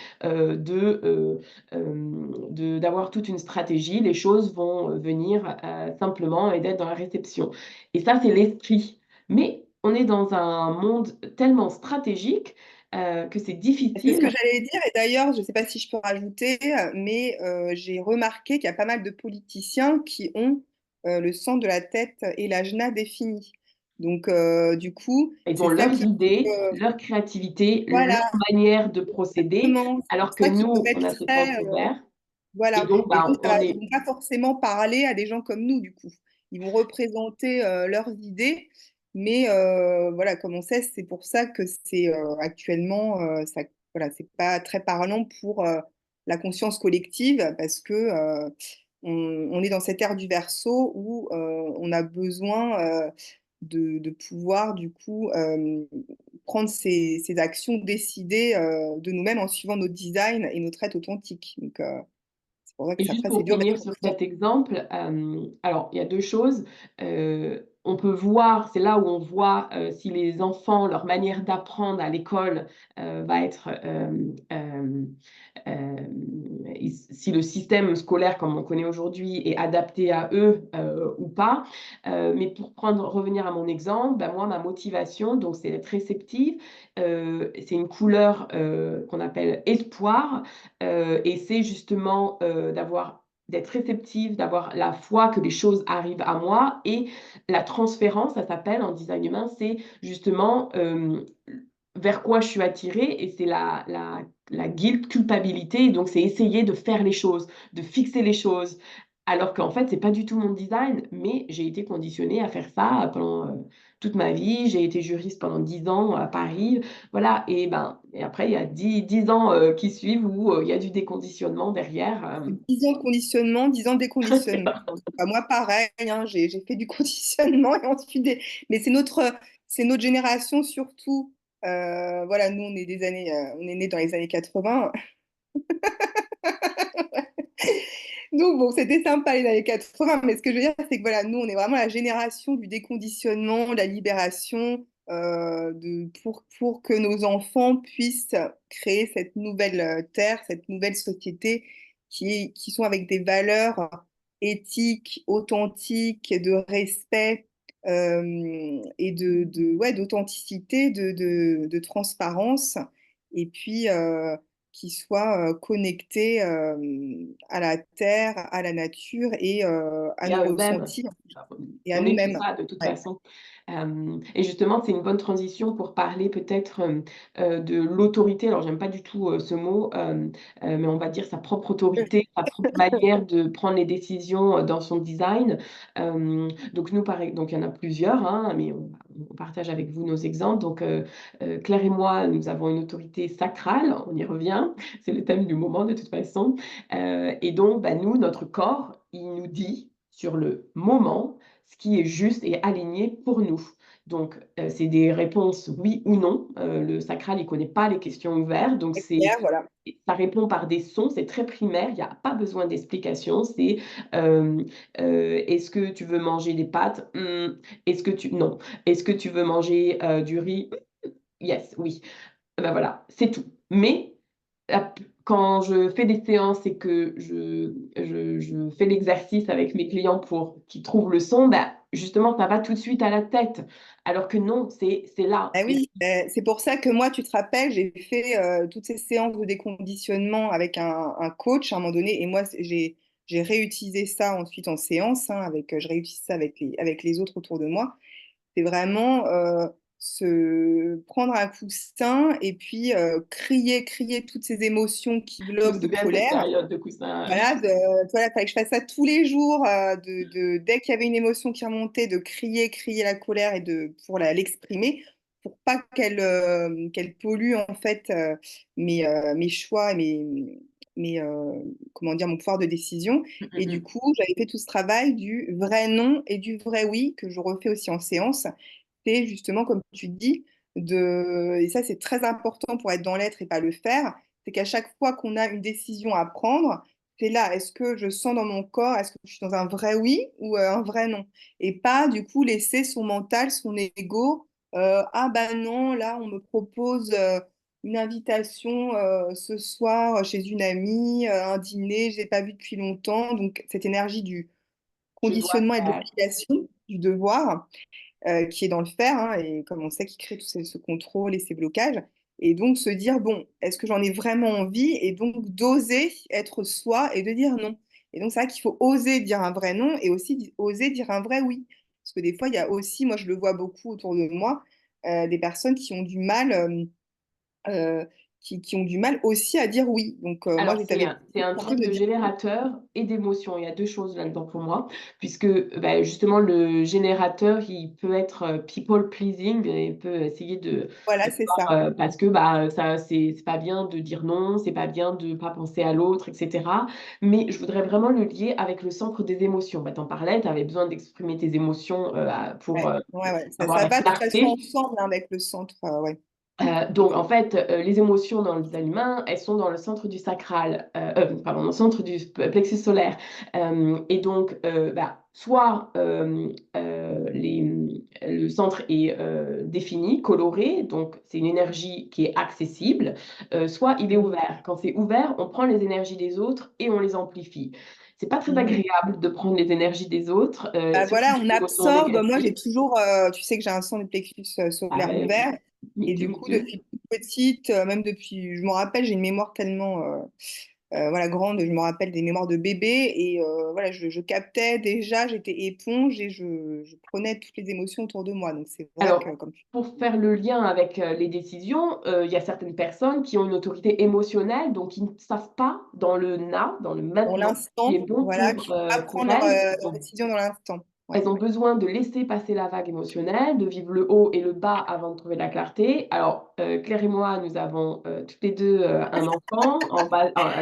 d'avoir toute une stratégie. Les choses vont venir simplement et d'être dans la réception. Et ça, c'est l'esprit. Mais on est dans un monde tellement stratégique que c'est C'est ce que difficile. j'allais dire. Et d'ailleurs, je ne sais pas si je peux rajouter, mais j'ai remarqué qu'il y a pas mal de politiciens qui ont le centre de la tête et l'ajna défini. Donc, du coup, Ils ont c'est ça leurs qui idées, peut, leur créativité, leur voilà, manière de procéder, exactement. alors que C'est ça qui peuvent nous, on être a ce très, centre ouvert. Et voilà. donc, Et bah, donc, on ils est... vont pas forcément parler à des gens comme nous, du coup. ils vont représenter leurs idées. Mais voilà, comme on sait, c'est pour ça que c'est actuellement, ça, voilà, c'est pas très parlant pour la conscience collective, parce que on est dans cette ère du Verseau où on a besoin de pouvoir du coup prendre ces actions, décider de nous-mêmes en suivant notre design et notre être authentique. Donc c'est pour ça Et que juste après c'est pour dur finir d'être sur dans cet exemple, alors il y a 2 choses. On peut voir, c'est là où on voit, si les enfants, leur manière d'apprendre à l'école, va être, si le système scolaire comme on connaît aujourd'hui est adapté à eux, ou pas. Mais pour revenir à mon exemple, bah, moi ma motivation donc c'est d'être réceptive, c'est une couleur, qu'on appelle espoir. Et c'est justement d'être réceptive, d'avoir la foi que les choses arrivent à moi et la transférence, ça s'appelle en design humain, c'est justement vers quoi je suis attirée et c'est la guilt, culpabilité. Donc, c'est essayer de faire les choses, de fixer les choses. Alors qu'en fait, c'est pas du tout mon design, mais j'ai été conditionnée à faire ça pendant toute ma vie. J'ai été juriste pendant 10 ans à Paris. Voilà, et, ben, et après, il y a 10 ans qui suivent où il y a du déconditionnement derrière. 10 ans de conditionnement, 10 ans de C'est déconditionnement. pas- Bah, moi, pareil, hein, j'ai fait du conditionnement et ensuite mais c'est notre génération surtout. Voilà, nous, on est des années, on est nés dans les années 80. Donc, bon, c'était sympa les années 80, mais ce que je veux dire, c'est que voilà, nous, on est vraiment la génération du déconditionnement, de la libération, pour que nos enfants puissent créer cette nouvelle terre, cette nouvelle société qui sont avec des valeurs éthiques, authentiques, de respect et ouais, d'authenticité, de transparence. Et puis, qui soit connectés à la terre, à la nature et à Et nos à eux-mêmes. ressentis et à On est tout nous-mêmes. ça de toute Ouais. façon. Et justement, c'est une bonne transition pour parler peut-être, de l'autorité. Alors j'aime pas du tout, ce mot, mais on va dire sa propre autorité, sa propre manière de prendre les décisions, dans son design. Donc nous donc il y en a plusieurs, hein, mais on partage avec vous nos exemples. Donc, Claire et moi, nous avons une autorité sacrale, on y revient, c'est le thème du moment de toute façon. Et donc, bah, nous, notre corps, il nous dit sur le moment ce qui est juste et aligné pour nous. Donc, c'est des réponses oui ou non. Le sacral, il ne connaît pas les questions ouvertes, donc C'est clair, voilà. ça répond par des sons, c'est très primaire, il n'y a pas besoin d'explication. C'est hem, est-ce que tu veux manger des pâtes? Est-ce que tu non. Est-ce que tu veux manger, du riz? Yes, oui. Ben voilà, c'est tout. Mais quand je fais des séances et que je fais l'exercice avec mes clients pour qu'ils trouvent le son, bah, justement, ça va tout de suite à la tête. Alors que non, c'est là. Ah oui, c'est pour ça que moi, tu te rappelles, j'ai fait toutes ces séances de déconditionnement avec un coach à un moment donné, et moi, j'ai réutilisé ça ensuite en séance, hein, je réutilise ça avec les autres autour de moi. C'est vraiment se prendre un coussin et puis crier toutes ces émotions qui Je me bloquent de souviens de cette colère. période de coussin. Voilà, voilà, fallait que je fasse ça tous les jours, dès qu'il y avait une émotion qui remontait, de crier la colère et pour l'exprimer, pour pas qu'elle pollue en fait mes choix et comment dire, mon pouvoir de décision. Mmh, Et mmh du mh. coup, j'avais fait tout ce travail du vrai non et du vrai oui que je refais aussi en séance. C'est justement, comme tu dis, et ça c'est très important pour être dans l'être et pas le faire, c'est qu'à chaque fois qu'on a une décision à prendre, c'est là, est-ce que je sens dans mon corps, est-ce que je suis dans un vrai oui ou un vrai non? Et pas du coup laisser son mental, son ego, ah bah non, là on me propose une invitation ce soir chez une amie, un dîner, je l'ai pas vu depuis longtemps, donc cette énergie du Je dois conditionnement et de faire. l'obligation, du devoir qui est dans le faire, hein, et comme on sait, qui crée tout ce contrôle et ces blocages. Et donc se dire, bon, est-ce que j'en ai vraiment envie? Et donc d'oser être soi et de dire non. Et donc c'est vrai qu'il faut oser dire un vrai non et aussi oser dire un vrai oui. Parce que des fois, il y a aussi, moi je le vois beaucoup autour de moi, des personnes qui ont du mal, euh, qui ont du mal aussi à dire oui. Donc, moi, Alors, j'étais avec c'est un en train truc de de dire générateur et d'émotion. Il y a deux choses là-dedans pour moi, puisque bah, justement, le générateur, il peut être people pleasing et il peut essayer voilà, c'est ça. parce que bah, ça, c'est pas bien de dire non, c'est pas bien de pas penser à l'autre, etc. Mais je voudrais vraiment le lier avec le centre des émotions. Bah, t'en parlais, tu avais besoin d'exprimer tes émotions pour Ouais, ouais, ouais. avoir Ça la va de toute façon clarté. ensemble, hein, avec le centre. Ouais. Donc, en fait, les émotions dans le design humain, elles sont dans le centre du sacral, pardon, dans le centre du plexus solaire. Et donc, bah, soit le centre est défini, coloré, donc c'est une énergie qui est accessible, soit il est Mhm. ouvert. Quand c'est ouvert, on prend les énergies des autres et on les amplifie. C'est pas très Mhm. agréable de prendre les énergies des autres, Bah, surtout voilà, des on émotions absorbe. Moi, j'ai négatives. toujours, tu sais que j'ai un centre du plexus Ah solaire ouais, ouvert. me Et too, du me coup, too. depuis toute petite, même depuis, je me rappelle, j'ai une mémoire tellement voilà, grande, je me rappelle des mémoires de bébé. Et voilà, je captais déjà, j'étais éponge et je prenais toutes les émotions autour de moi. Donc, c'est vrai que, Alors, comme tu pour faire le lien avec les décisions, il y a certaines personnes qui ont une autorité émotionnelle, donc qui ne savent pas dans le now, dans le dans maintenant, ce qui est l'instant, bon voilà, qu'il faut pas pour prendre elles. leur décision dans l'instant. Elles Ouais. ont besoin de laisser passer la vague émotionnelle, de vivre le haut et le bas avant de trouver la clarté. Alors, Claire et moi, nous avons toutes les deux un enfant,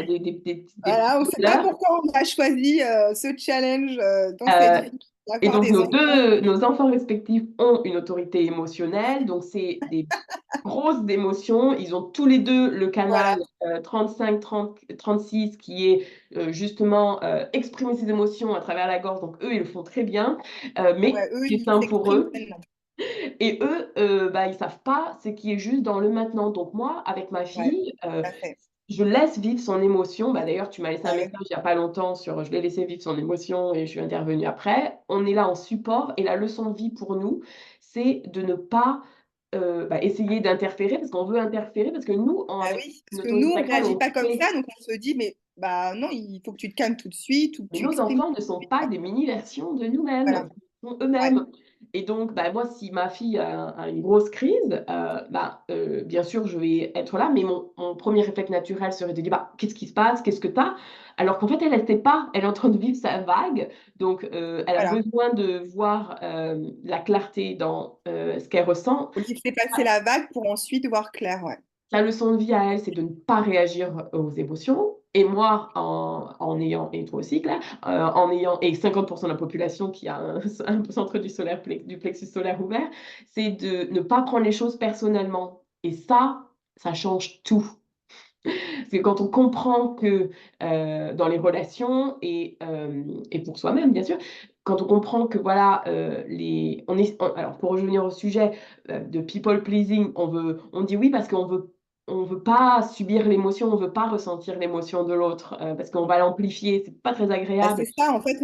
des petites Voilà, on ne sait pas fleurs. pourquoi on a choisi ce challenge dans cette Euh, vie Et d'avoir donc, des enfants. nos enfants respectifs ont une autorité émotionnelle. Donc, c'est des grosses émotions. Ils ont tous les deux le canal Voilà. 35, 30, 36 qui est justement exprimer ses émotions à travers la gorge. Donc, eux, ils le font très bien, Ouais, mais eux, c'est ils simple pour s'expriment eux. tellement. Et eux, bah, ils savent pas ce qui est juste dans le maintenant. Donc, moi, avec ma Ouais, fille, tout à fait. je laisse vivre son émotion. Bah, d'ailleurs, tu m'as laissé un Ah ouais. message il n'y a pas longtemps sur je l'ai laissé vivre son émotion et je suis intervenue après. On est là en support et la leçon de vie pour nous, c'est de ne pas bah, essayer d'interférer parce qu'on veut interférer parce que nous, Ah avec oui, parce une que nous, autorité on sacrale, réagit on pas comme crée. ça, donc on se dit, mais bah non, il faut que tu te calmes tout de suite ou que Mais tu nos exprimes tout enfants ne de sont suite. pas des mini-versions de Voilà. nous-mêmes, ils sont Ouais. eux-mêmes. Et donc, bah, moi, si ma fille a une grosse crise, bah, bien sûr, je vais être là, mais mon premier réflexe naturel serait de dire, bah, qu'est-ce qui se passe? Qu'est-ce que tu as? Alors qu'en fait, elle ne sait pas, elle est en train de vivre sa vague, donc elle a Voilà. besoin de voir la clarté dans ce qu'elle ressent. Faut laisser passer la vague pour ensuite voir clair. Ouais. La leçon de vie à elle, c'est de ne pas réagir aux émotions. Et moi, en ayant, et toi aussi, Claire, en ayant, et 50% de la population qui a un centre du plexus solaire ouvert, c'est de ne pas prendre les choses personnellement. Et ça change tout. Parce que quand on comprend que dans les relations et pour soi-même, bien sûr, quand on comprend que voilà, alors pour revenir au sujet de people pleasing, on dit oui parce on veut pas subir l'émotion, on veut pas ressentir l'émotion de l'autre parce qu'on va l'amplifier, c'est pas très Bah, agréable. c'est ça, en fait,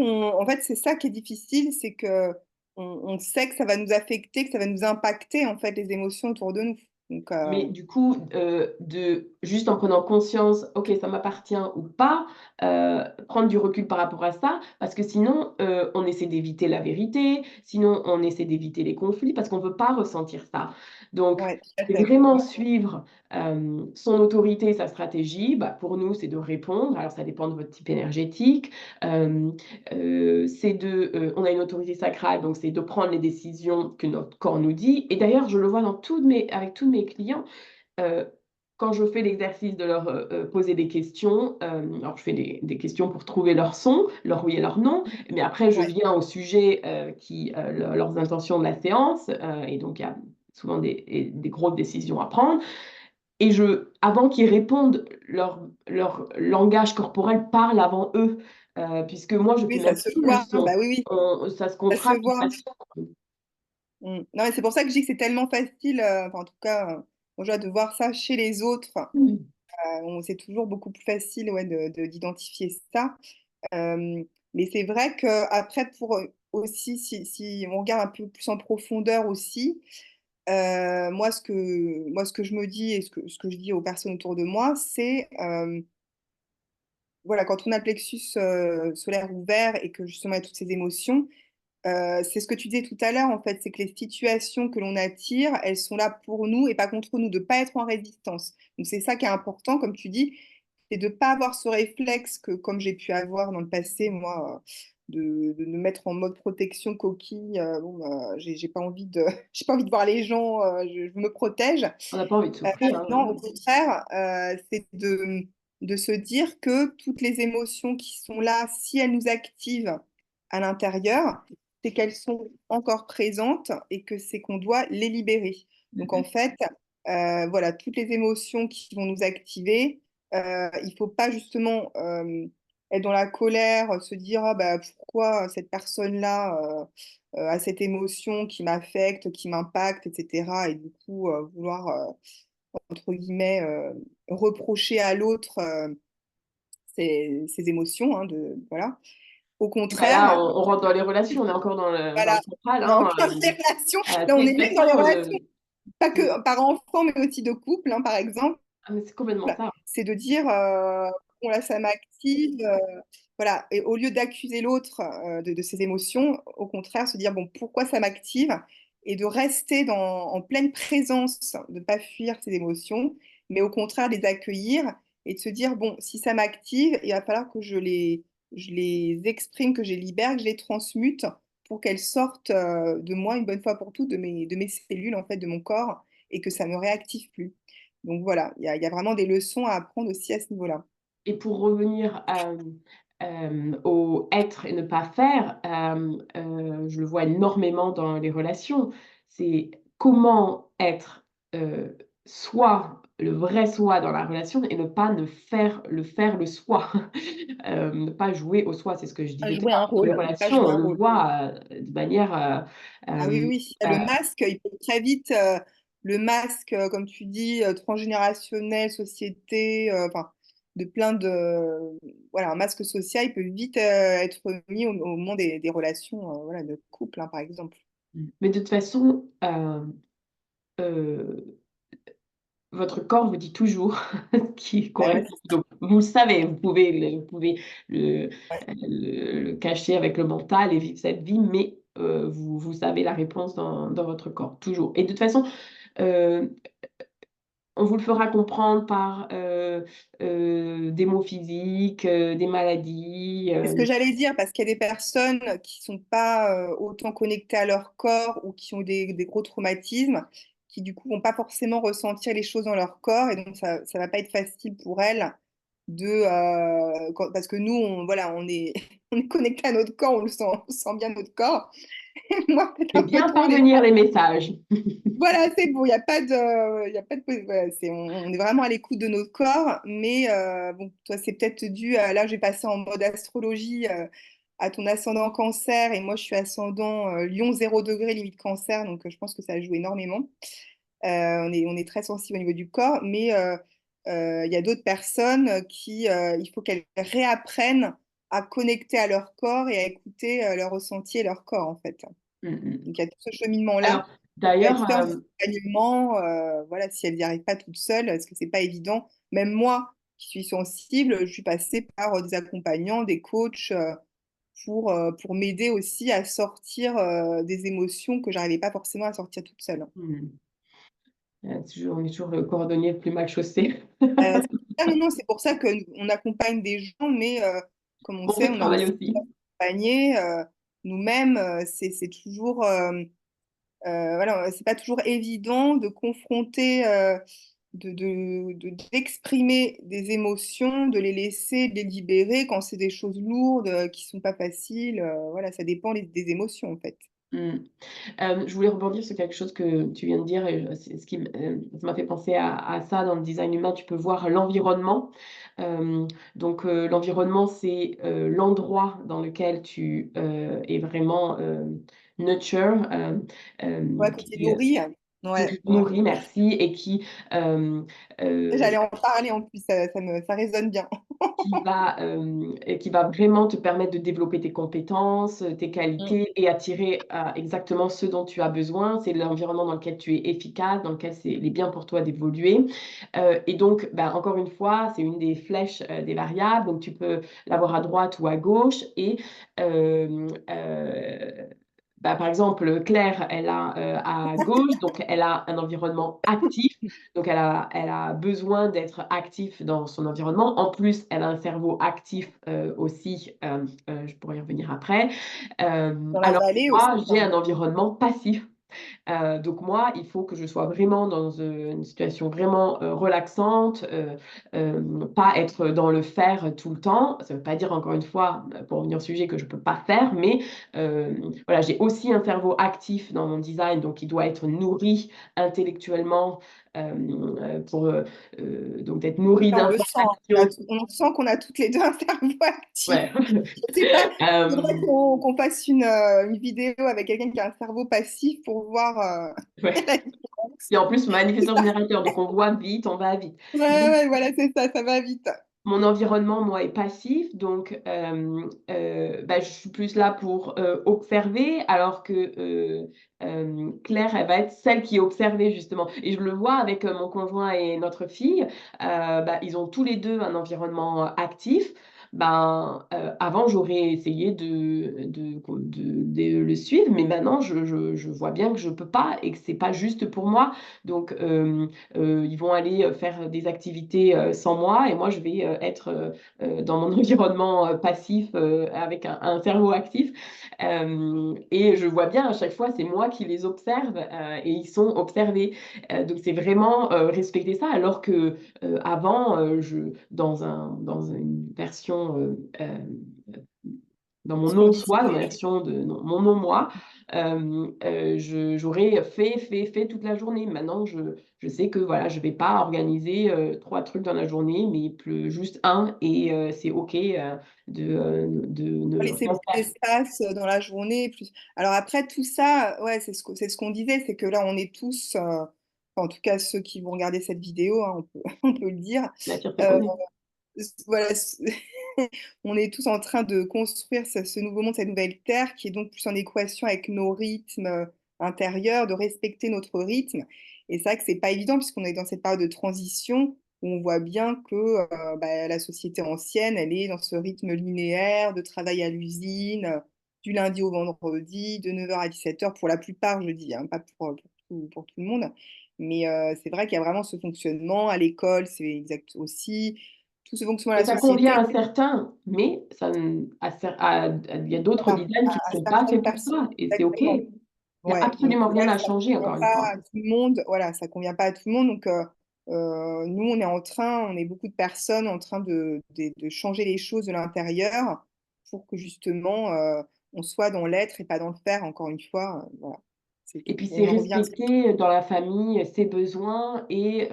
c'est ça qui est difficile, c'est que on sait que ça va nous affecter, que ça va nous impacter, en fait, les émotions autour de nous. Donc, Mais du coup, juste en prenant conscience, ok, ça m'appartient ou pas, prendre du recul par rapport à ça, parce que sinon, on essaie d'éviter la vérité, sinon on essaie d'éviter les conflits, parce qu'on ne veut pas ressentir ça. Donc, ouais, tout à c'est fait. vraiment Ouais. suivre son autorité, sa stratégie. Bah, pour nous, c'est de répondre. Alors, ça dépend de votre type énergétique. Euh, on a une autorité sacrale, donc c'est de prendre les décisions que notre corps nous dit. Et d'ailleurs, je le vois avec tous mes clients, euh, quand je fais l'exercice de leur poser des questions, alors je fais des questions pour trouver leur son, leur oui et leur non, mais après je Ouais. viens au sujet leurs intentions de la séance, et donc il y a souvent des grosses décisions à prendre. Et avant qu'ils répondent, leur langage corporel parle avant eux, puisque moi je fais Oui, ça même se plus le voit. son. Bah oui, oui, Ça se ça se contracte de voit. façon. Non, mais c'est pour ça que je dis que c'est tellement facile, enfin, en tout cas, déjà de voir ça chez les autres. C'est toujours beaucoup plus facile, ouais, d'identifier ça. Euh, mais c'est vrai qu'après, pour aussi, si on regarde un peu plus en profondeur aussi, moi, ce que je me dis et ce que je dis aux personnes autour de moi, c'est, voilà, quand on a le plexus solaire ouvert et que justement il y a toutes ces émotions, C'est ce que tu disais tout à l'heure, en fait, c'est que les situations que l'on attire, elles sont là pour nous et pas contre nous, de ne pas être en résistance. Donc c'est ça qui est important, comme tu dis, c'est de ne pas avoir ce réflexe que, comme j'ai pu avoir dans le passé, moi, de me mettre en mode protection coquille. Bon, j'ai pas envie de, j'ai pas envie de voir les gens, je me protège. On n'a pas envie de souffrir, Non, hein. au contraire, c'est de se dire que toutes les émotions qui sont là, si elles nous activent à l'intérieur, c'est qu'elles sont encore présentes et que c'est qu'on doit les libérer. Donc en Mhm. fait, voilà, toutes les émotions qui vont nous activer, il ne faut pas justement être dans la colère, se dire ah, bah, pourquoi cette personne-là a cette émotion qui m'affecte, qui m'impacte, etc. Et du coup, vouloir entre guillemets, reprocher à l'autre ses émotions, hein, voilà. Au Bah là, contraire, on rentre dans les relations, on est encore dans le voilà, central, on est encore hein. dans les relations, là C'est on une est même dans les question. relations, pas que par enfant, mais aussi de couple, hein, par exemple, Ah, mais c'est complètement ça. c'est de dire, bon là ça m'active, voilà, et au lieu d'accuser l'autre de ses émotions, au contraire se dire, bon, pourquoi ça m'active? Et de rester en pleine présence, de ne pas fuir ses émotions, mais au contraire les accueillir et de se dire, bon, si ça m'active, il va falloir que je les exprime, que je les libère, que je les transmute pour qu'elles sortent de moi une bonne fois pour toutes, de mes cellules, en fait, de mon corps, et que ça ne me réactive plus. Donc voilà, il y a vraiment des leçons à apprendre aussi à ce niveau-là. Et pour revenir, au être et ne pas faire, je le vois énormément dans les relations. C'est comment être, soi, le vrai soi dans la relation et ne pas faire le soi. Ne pas jouer au soi, c'est ce que je À disais tout jouer à un l'heure. Dans les rôle, ne pas relations, jouer on un le rôle. voit, de manière, Ah oui, hem, oui, heu le masque, il peut très vite, le masque, comme tu dis, transgénérationnel, société, enfin, de plein de, voilà, un masque social, il peut vite être mis au moment des relations, voilà, de couple, hein, par exemple. mais de toute façon, heu votre corps vous dit toujours ce qui Ah oui, correspond. Donc vous le savez, vous pouvez le ouais. le cacher avec le mental et vivre cette vie, mais vous savez la réponse dans votre corps, toujours. Et de toute façon, heu, on vous le fera comprendre par, des mots physiques, des maladies, C'est ce que j'allais dire, parce qu'il y a des personnes qui sont pas autant connectées à leur corps ou qui ont des gros traumatismes, qui du coup vont pas forcément ressentir les choses dans leur corps, et donc ça va pas être facile pour elles parce que nous, voilà, on est connecté à notre corps, on sent bien notre corps. Moi, peut-être de un peu bien trop des parvenir fois. les messages. Voilà, c'est bon, il y a pas de, voilà, on est vraiment à l'écoute de notre corps, mais bon, toi, c'est peut-être dû à, là, j'ai passé en mode astrologie, à ton ascendant cancer, et moi, je suis ascendant Lion 0 degré, limite cancer, donc je pense que ça joue énormément. On est très sensible au niveau du corps, mais il y a d'autres personnes il faut qu'elles réapprennent à connecter à leur corps et à écouter leur ressenti et leur corps, en fait. Mmh mh. Donc, il y a tout ce cheminement-là Alors qui peut d'ailleurs, être fait en accompagnement, voilà, si elles n'y arrivent pas toutes seules, parce que c'est pas évident. Même moi, qui suis sensible, je suis passée par des accompagnants, des coachs, pour m'aider aussi à sortir des émotions que j'arrivais pas forcément à sortir toute seule. mmh, toujours on est toujours le cordonnier le plus mal chaussé. Non, non, c'est pour ça qu'on accompagne des gens, mais comme on On fait sait, le on a travail aussi aussi. accompagné nous-mêmes. C'est toujours voilà, c'est pas toujours évident de confronter, d'exprimer des émotions, de les laisser, de les libérer quand c'est des choses lourdes qui sont pas faciles. Voilà, ça dépend des émotions en fait. Mmh. Je voulais rebondir sur quelque chose que tu viens de dire et c'est ce qui ça m'a fait penser à ça dans le design humain. Tu peux voir l'environnement. Donc l'environnement, c'est, l'endroit dans lequel tu, es vraiment, nurture, Ouais, que tu qui, nourris. que Ouais, tu ouais. nourris, merci, et hem, J'allais en parler en plus, ça résonne bien. qui va vraiment te permettre de développer tes compétences, tes Mm. qualités et attirer, exactement ce dont tu as besoin. C'est l'environnement dans lequel tu es efficace, dans lequel il est bien pour toi d'évoluer. Et donc, bah, encore une fois, c'est une des flèches, des variables, donc tu peux l'avoir à droite ou à gauche et hem, bah, par exemple, Claire, elle a, à gauche, donc elle a un environnement actif, donc elle a besoin d'être actif dans son environnement. En plus, elle a un cerveau actif, aussi, je pourrais y revenir après. Dans la Alors que vallée aussi, moi, j'ai hein. un environnement passif. Donc moi, il faut que je sois vraiment dans, une situation vraiment, relaxante, pas être dans le faire tout le temps. Ça ne veut pas dire encore une fois, pour revenir au sujet, que je ne peux pas faire, mais voilà, j'ai aussi un cerveau actif dans mon design, donc il doit être nourri intellectuellement, pour, donc d'être nourri Ça, on le sent, hein. d'informations. On sent qu'on a toutes les deux un cerveau actif. Ouais. Je sais pas, il faudrait Hem, qu'on fasse une vidéo avec quelqu'un qui a un cerveau passif pour voir ouais, la différence. et en plus manifesteur générateur, donc on voit vite, on va vite. Ouais, ouais, voilà, c'est ça, ça va vite. Mon environnement, moi, est passif, donc bah, je suis plus là pour, observer, alors que, Claire, elle va être celle qui est observée justement, et je le vois avec, mon conjoint et notre fille, bah, ils ont tous les 2 un environnement actif. Ben, avant, j'aurais essayé de le suivre, mais maintenant je vois bien que je peux pas et que c'est pas juste pour moi. Donc ils vont aller, faire des activités, sans moi, et moi je vais, être, dans mon environnement, passif, avec un cerveau actif. Et je vois bien à chaque fois, c'est moi qui les observe, et ils sont observés. Donc c'est vraiment, respecter ça, alors que, avant, je dans une version, dans mon Version non-soi, dans ma distinguée. version de mon non-moi, j'aurais fait toute la journée. Maintenant, je sais que, voilà, je vais pas organiser, 3 trucs dans la journée, mais juste un, et c'est OK, de ne Laisser rien plus faire. d'espace dans la journée. Plus... Alors après, tout ça, ouais, c'est ce qu'on disait, c'est que là, on est tous, enfin, en tout cas ceux qui vont regarder cette vidéo, hein, on peut le dire, La fierté euh, commune. voilà, on est tous en train de construire ce nouveau monde, cette nouvelle terre qui est donc plus en équation avec nos rythmes intérieurs, de respecter notre rythme. Et c'est vrai que c'est pas évident puisqu'on est dans cette période de transition où on voit bien que bah, la société ancienne, elle est dans ce rythme linéaire de travail à l'usine, du lundi au vendredi, de 9h à 17h pour la plupart, je dis, hein, pas pour tout le monde. Mais c'est vrai qu'il y a vraiment ce fonctionnement. À l'école, c'est exact aussi tout ce fonctionnement de Mais la ça convient société à certains, mais ça n il y a d'autres voilà, designs qui ne à sont pas certaines faits pour personnes. ça, et c'est OK. Exactement. Il y a Ouais, donc absolument c'est rien vrai que à ça changer, convient encore une pas fois. à tout le monde. Voilà, ça convient pas à tout le monde. Donc, nous, on est beaucoup de personnes en train de changer les choses de l'intérieur pour que justement, on soit dans l'être et pas dans le faire, encore une fois. Voilà, c'est Et tout. puis c'est On en revient à ce respecter, dans la famille, ses besoins, et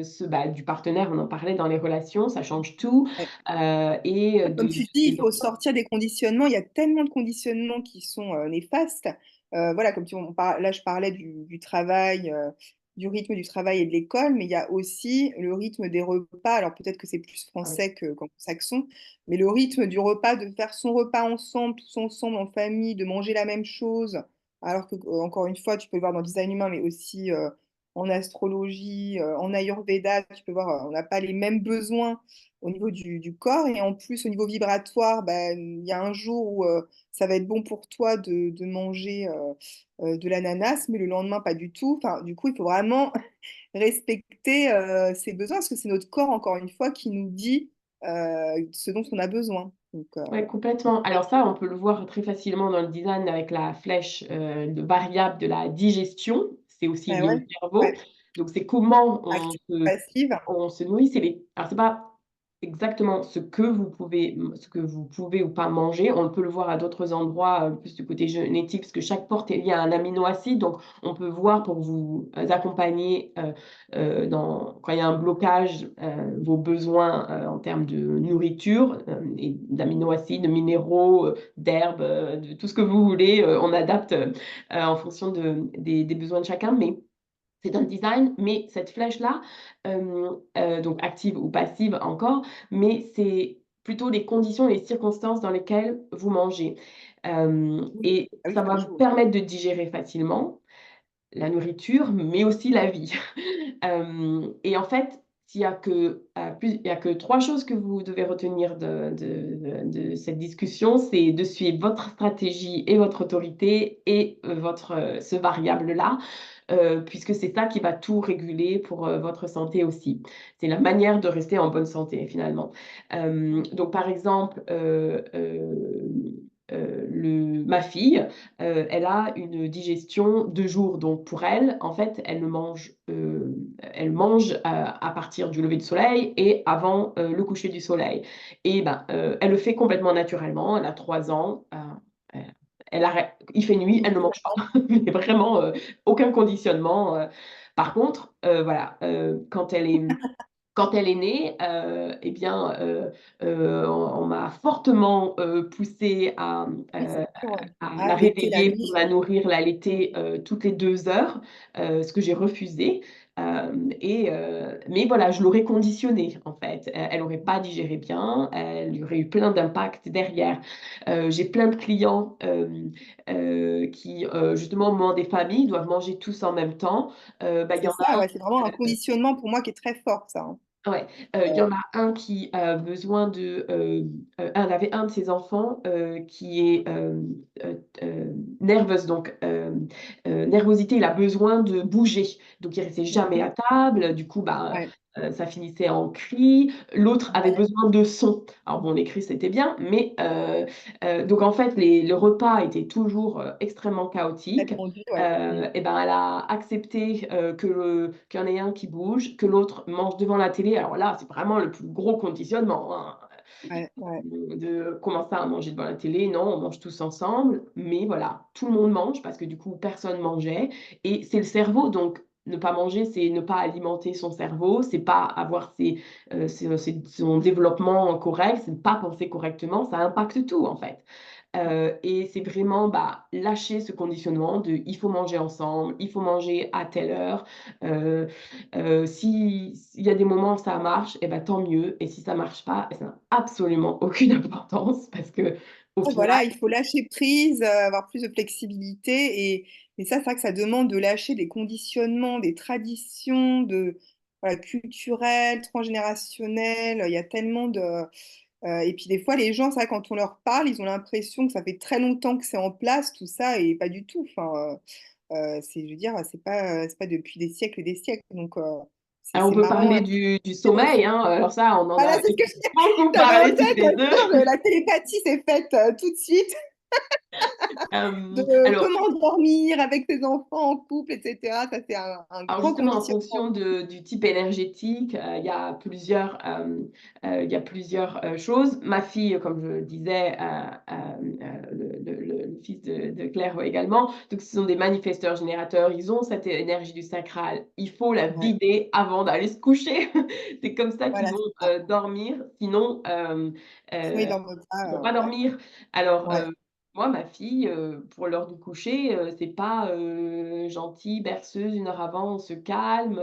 ceux, bah, du partenaire, on en parlait dans les relations, ça change tout, et comme de tu dis, ses il faut enfants. sortir des conditionnements. Il y a tellement de conditionnements qui sont néfastes. Voilà, comme là, je parlais du travail, du rythme du travail et de l'école, mais il y a aussi le rythme des repas. Alors peut-être que c'est plus Ah oui. français qu'anglo-saxon, mais le rythme du repas, de faire son repas ensemble, tous ensemble en famille, de manger la même chose. Alors que, encore une fois, tu peux le voir dans le design humain, mais aussi en astrologie, en Ayurveda, tu peux voir, on n'a pas les mêmes besoins au niveau du corps. Et en plus, au niveau vibratoire, bah, il y a un jour où ça va être bon pour toi de manger de l'ananas, mais le lendemain, pas du tout. Enfin, du coup, il faut vraiment respecter ses besoins, parce que c'est notre corps, encore une fois, qui nous dit ce dont on a besoin. Donc, Ouais, complètement. Alors ça, on peut le voir très facilement dans le design avec la flèche, de variable de la digestion. C'est aussi ouais, lié au ouais, cerveau. ouais. Donc c'est comment Active, passive. on se nourrit. Alors c'est pas exactement ce que vous pouvez ou pas manger. On peut le voir à d'autres endroits, plus du côté génétique, parce que chaque porte est liée à un aminoacide. Donc on peut voir, pour vous accompagner, quand il y a un blocage, vos besoins, en termes de nourriture, et d'aminoacides, de minéraux, d'herbes, de tout ce que vous voulez. On adapte, en fonction des besoins de chacun, mais c'est dans le design. Mais cette flèche-là, donc active ou passive encore, mais c'est plutôt les conditions, les circonstances dans lesquelles vous mangez. Oui. Et Ah oui, ça ça va vous joue. permettre de digérer facilement la nourriture, mais aussi la vie. Et en fait, il y a que trois choses que vous devez retenir de cette discussion, c'est de suivre votre stratégie et votre autorité et ce variable-là, puisque c'est ça qui va tout réguler pour votre santé aussi. C'est la manière de rester en bonne santé finalement. Donc par exemple, ma fille, elle a une digestion 2 jours. Donc pour elle, en fait, elle mange à partir du lever du soleil et avant le coucher du soleil. Et ben, elle le fait complètement naturellement. Elle a 3 ans. Elle arrête, il fait nuit, elle ne mange pas. Mais vraiment, aucun conditionnement. Par contre, voilà, quand elle est née, eh bien, on m'a fortement, poussée Oui, c'est sûr, ouais. à Ah, la l'été, la réveiller pour nuit. la nourrir, l'allaiter, toutes les 2 heures, ce que j'ai refusé. Mais voilà, je l'aurais conditionnée, en fait. Elle aurait pas digéré bien, il y aurait eu plein d'impacts derrière. J'ai plein de clients, qui, justement, au moment des familles, doivent manger tous en même temps. Bah, il y C'est en a ça, un ouais, c'est vraiment un conditionnement pour moi qui est très fort, ça, hein. Ouais, il y en a un qui a besoin elle avait un de ses enfants, qui est, nerveuse, donc nervosité, il a besoin de bouger. Donc il restait jamais Mmh. à table, du coup, bah, Ouais, ça finissait en cris. L'autre avait ouais, besoin de son. Alors bon, les cris, c'était bien, mais donc en fait, le repas était toujours, extrêmement très chaotique. tendu, ouais. Mmh. Et ben, elle a accepté, qu'il y en ait un qui bouge, que l'autre mange devant la télé. Alors là, c'est vraiment le plus gros conditionnement, hein, Ouais, ouais. de commencer à manger devant la télé. Non, on mange tous ensemble, mais voilà, tout le monde mange parce que du coup, personne mangeait et c'est le cerveau, donc ne pas manger, c'est ne pas alimenter son cerveau, c'est pas avoir son développement correct, c'est ne pas penser correctement, ça impacte tout, en fait. Et c'est vraiment, bah, lâcher ce conditionnement de: «Il faut manger ensemble, il faut manger à telle heure». Heu s'il y a des moments où ça marche et bah, tant mieux et si ça marche pas, ça n'a absolument aucune importance parce qu'au Ouais, final voilà, il faut lâcher prise, avoir plus de flexibilité et ça, c'est vrai que ça demande de lâcher des conditionnements, des traditions voilà, culturelles, transgénérationnelles. Il y a tellement de et puis des fois, les gens, c'est vrai, quand on leur parle, ils ont l'impression que ça fait très longtemps que c'est en place, tout ça, et pas du tout. Enfin, c'est, je veux dire, c'est pas depuis des siècles et des siècles. Donc, alors on c'est peut marrant parler à du dire sommeil, aussi. hein, alors ça, on en Voilà, a c'est ce que beaucoup j'avais en parlé toutes tête, les 2. la télépathie s'est faite tout de suite. De Alors comment dormir avec ses enfants en couple, etc. Ça, c'est un Alors grand justement, en conditionnement. fonction du type énergétique, il y a plusieurs, choses. Ma fille, comme je le disais, le fils de Claire également, donc ce sont des manifesteurs générateurs, ils ont cette énergie du sacral. Il faut la Ouais, vider avant d'aller se coucher. C'est comme ça qu'ils voilà, vont, c'est ça. dormir, sinon, Sinon, ils heu, dorment ils vont pas, pas ouais, dormir. Alors, ouais. moi, ma fille, pour l'heure du coucher, c'est pas, gentil, berceuse, 1 heure avant, on se calme,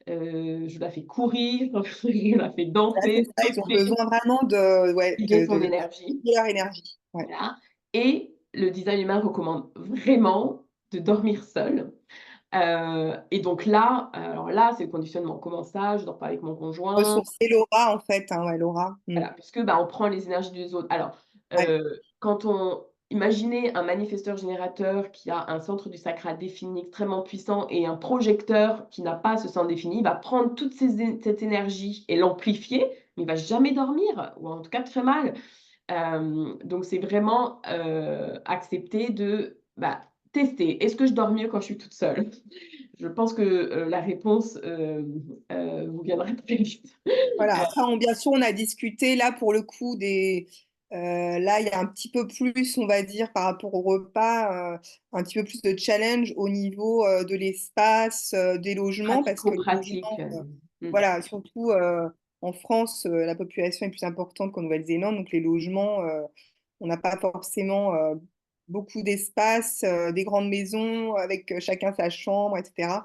je la fais courir, je la fais Là, c'est danser, ça, ils ont sauter, besoin vraiment de, ouais, vider son de énergie, vider leur énergie. Ouais. voilà. Et le design humain recommande vraiment de dormir seul. Et donc là, alors là, c'est le conditionnement. Comment ça? Je dors pas avec mon conjoint. Ressourcer l'aura, en fait, hein, ouais, l'aura. Mm. Voilà, puisque, bah, on prend les énergies des autres. Alors, Ouais, quand on imaginez un manifesteur générateur qui a un centre du sacral défini extrêmement puissant et un projecteur qui n'a pas ce centre défini, il va prendre toute cette énergie et l'amplifier, mais il va jamais dormir ou en tout cas très mal. Donc c'est vraiment, accepter de, bah, tester. Est-ce que je dors mieux quand je suis toute seule? Je pense que, la réponse, vous viendra très vite. voilà. Après, bien sûr, on a discuté là pour le coup là, il y a un petit peu plus, on va dire, par rapport au repas, un petit peu plus de challenge au niveau de l'espace, des logements, parce que les Pratico-pratique, logements, mmh. voilà, surtout en France, la population est plus importante qu'en Nouvelle-Zélande, donc les logements, on n'a pas forcément beaucoup d'espace, des grandes maisons avec chacun sa chambre, etc.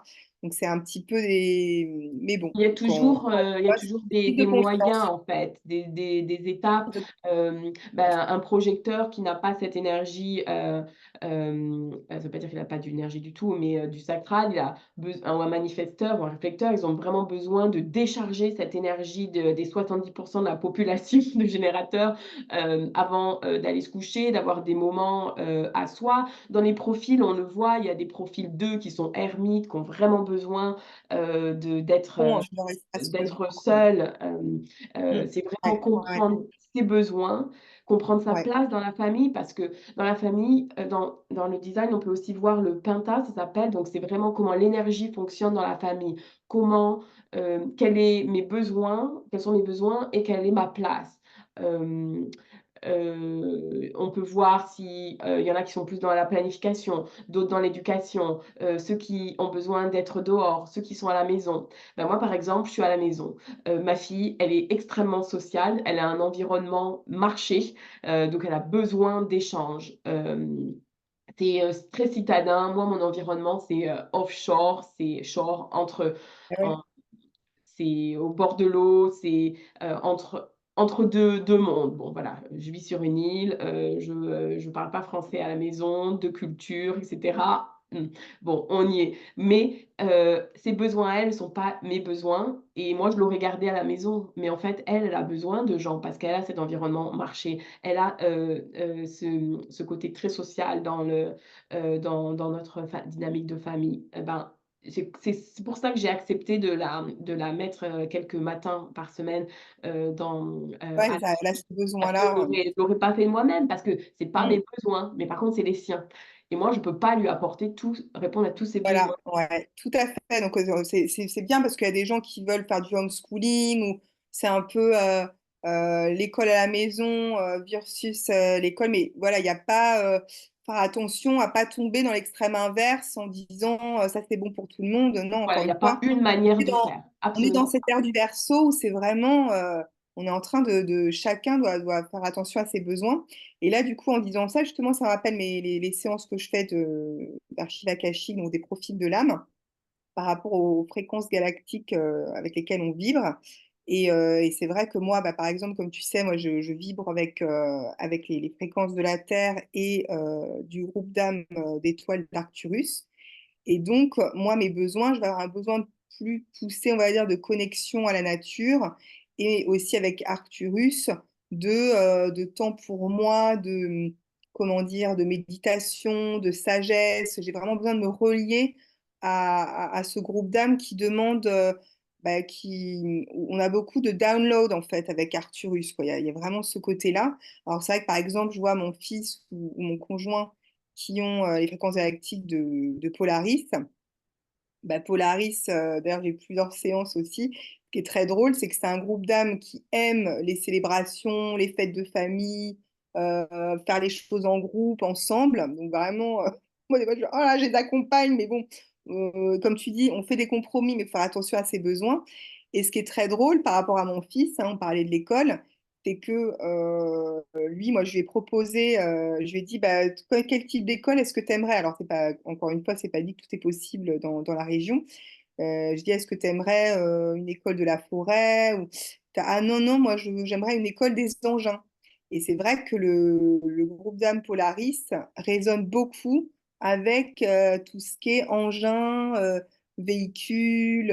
Donc c'est un petit peu des... Mais bon, Il y a toujours prise de des moyens, conscience. en fait, des étapes. Un projecteur qui n'a pas cette énergie, ça veut pas dire qu'il a pas d'énergie du tout, mais du sacral, il a beso ou un manifesteur ou un réflecteur, ils ont vraiment besoin de décharger cette énergie des 70 de la population de générateurs, avant, d'aller se coucher, d'avoir des moments, à soi. Dans les profils, on le voit, il y a des profils 2 qui sont ermites, qui ont vraiment besoin, de Bon, je leur espace pour le d'être vivre, quoi. seul, c'est vraiment Ouais, ouais, comprendre ses besoins, comprendre sa ouais. place dans la famille parce que dans la famille, dans le design, on peut aussi voir le Penta, ça s'appelle, donc c'est vraiment comment l'énergie fonctionne dans la famille. Comment, quels sont mes besoins et quelle est ma place. Hem on peut voir si, il y en a qui sont plus dans la planification, d'autres dans l'éducation, ceux qui ont besoin d'être dehors, ceux qui sont à la maison. Ben, moi, par exemple, je suis à la maison. Ma fille, elle est extrêmement sociale, elle a un environnement marché, donc elle a besoin d'échanges. C'est, très citadin. Moi, mon environnement, c'est, offshore, c'est shore Ah ouais. en c'est au bord de l'eau, c'est, entre 2 mondes. Bon voilà, je vis sur une île, je parle pas français à la maison, 2 cultures et cetera. Bon, on y est. Mais, ses besoins à elle ne sont pas mes besoins et moi je l'aurais gardée à la maison. Mais en fait, elle a besoin de gens parce qu'elle a cet environnement marché. Elle a, ce côté très social dans notre dynamique de famille. Et ben, c'est pour ça que j'ai accepté de la mettre, quelques matins par semaine, Ouais, à c'est ça, elle a ce parce que besoin-là. je l'aurais pas fait moi-même, parce que c'est pas Mmh. mes besoins, mais par contre, c'est les siens et moi, je peux pas lui apporter tout répondre à tous ses Voilà, besoins. ouais, tout à fait. Donc, c'est bien parce qu'il y a des gens qui veulent faire du homeschooling ou c'est un peu l'école à la maison versus l'école. Mais voilà, il n'y a pas faire attention à pas tomber dans l'extrême inverse en disant ça c'est bon pour tout le monde. Non, Voilà, encore il y a une pas fois, une on manière est de dans, faire, on est dans absolument cette pas. ère du verso où c'est vraiment, on est en train chacun doit faire attention à ses besoins. Et là, du coup, en disant ça, justement, ça me rappelle les séances que je fais d'archives akashiques, donc des profils de l'âme par rapport aux fréquences galactiques avec lesquelles on vibre. Et c'est vrai que moi, bah, par exemple, comme tu sais, moi, je vibre avec les fréquences de la Terre et du groupe d'âmes d'étoiles d'Arcturus. Et donc, moi, mes besoins, je vais avoir un besoin plus poussé, on va dire, de connexion à la nature et aussi avec Arcturus, de temps pour moi, comment dire, de méditation, de sagesse. J'ai vraiment besoin de me relier à ce groupe d'âmes qui demande, bah, on a beaucoup de download en fait avec Arcturus, quoi. Il y a vraiment ce côté-là. Alors, c'est vrai que par exemple, je vois mon fils ou mon conjoint qui ont les fréquences galactiques de Polaris. Bah, Polaris, d'ailleurs, j'ai eu plusieurs séances aussi. Ce qui est très drôle, c'est que c'est un groupe d'âmes qui aiment les célébrations, les fêtes de famille, faire les choses en groupe, ensemble. Donc vraiment, moi, des fois, oh là, je les accompagne, mais bon, comme tu dis, on fait des compromis, mais il faut faire attention à ses besoins. Et ce qui est très drôle par rapport à mon fils, hein, on parlait de l'école, c'est que lui, moi, je lui ai proposé, je lui ai dit, bah, quel type d'école est-ce que tu aimerais? Alors, c'est pas, encore une fois, c'est pas dit que tout est possible dans la région. Je dis, est-ce que tu aimerais une école de la forêt ou... Ah non, non, moi, j'aimerais une école des engins. Et c'est vrai que le groupe d'âme Polaris résonne beaucoup avec tout ce qui est engins, véhicules,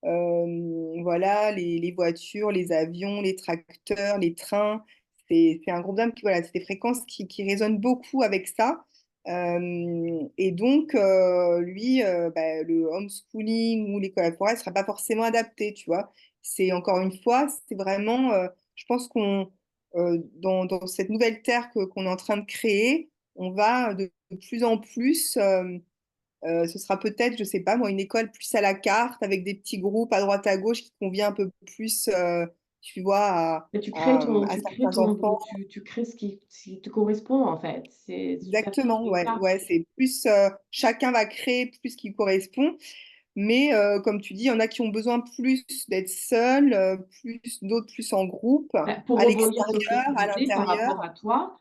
voilà, les voitures, les avions, les tracteurs, les trains. C'est un groupe d'âme qui, voilà, c'est des fréquences qui résonnent beaucoup avec ça. Et donc, lui, bah, le homeschooling ou l'école à la forêt ne sera pas forcément adapté, tu vois. C'est encore une fois, c'est vraiment, je pense dans cette nouvelle terre qu'on est en train de créer, on va de plus en plus, ce sera peut-être, je sais pas moi, une école plus à la carte avec des petits groupes à droite à gauche qui convient un peu plus, tu vois, Mais à tu crées certains enfants. tu crées ce qui te correspond, en fait. C'est tout à fait Exactement, ouais, ça. ouais, c'est plus, chacun va créer plus ce qui correspond, mais comme tu dis, il y en a qui ont besoin plus d'être seuls, plus d'autres plus en groupe, Bah, pour à rebondir sur ce que l'extérieur, tu à disais par l'intérieur. rapport à toi,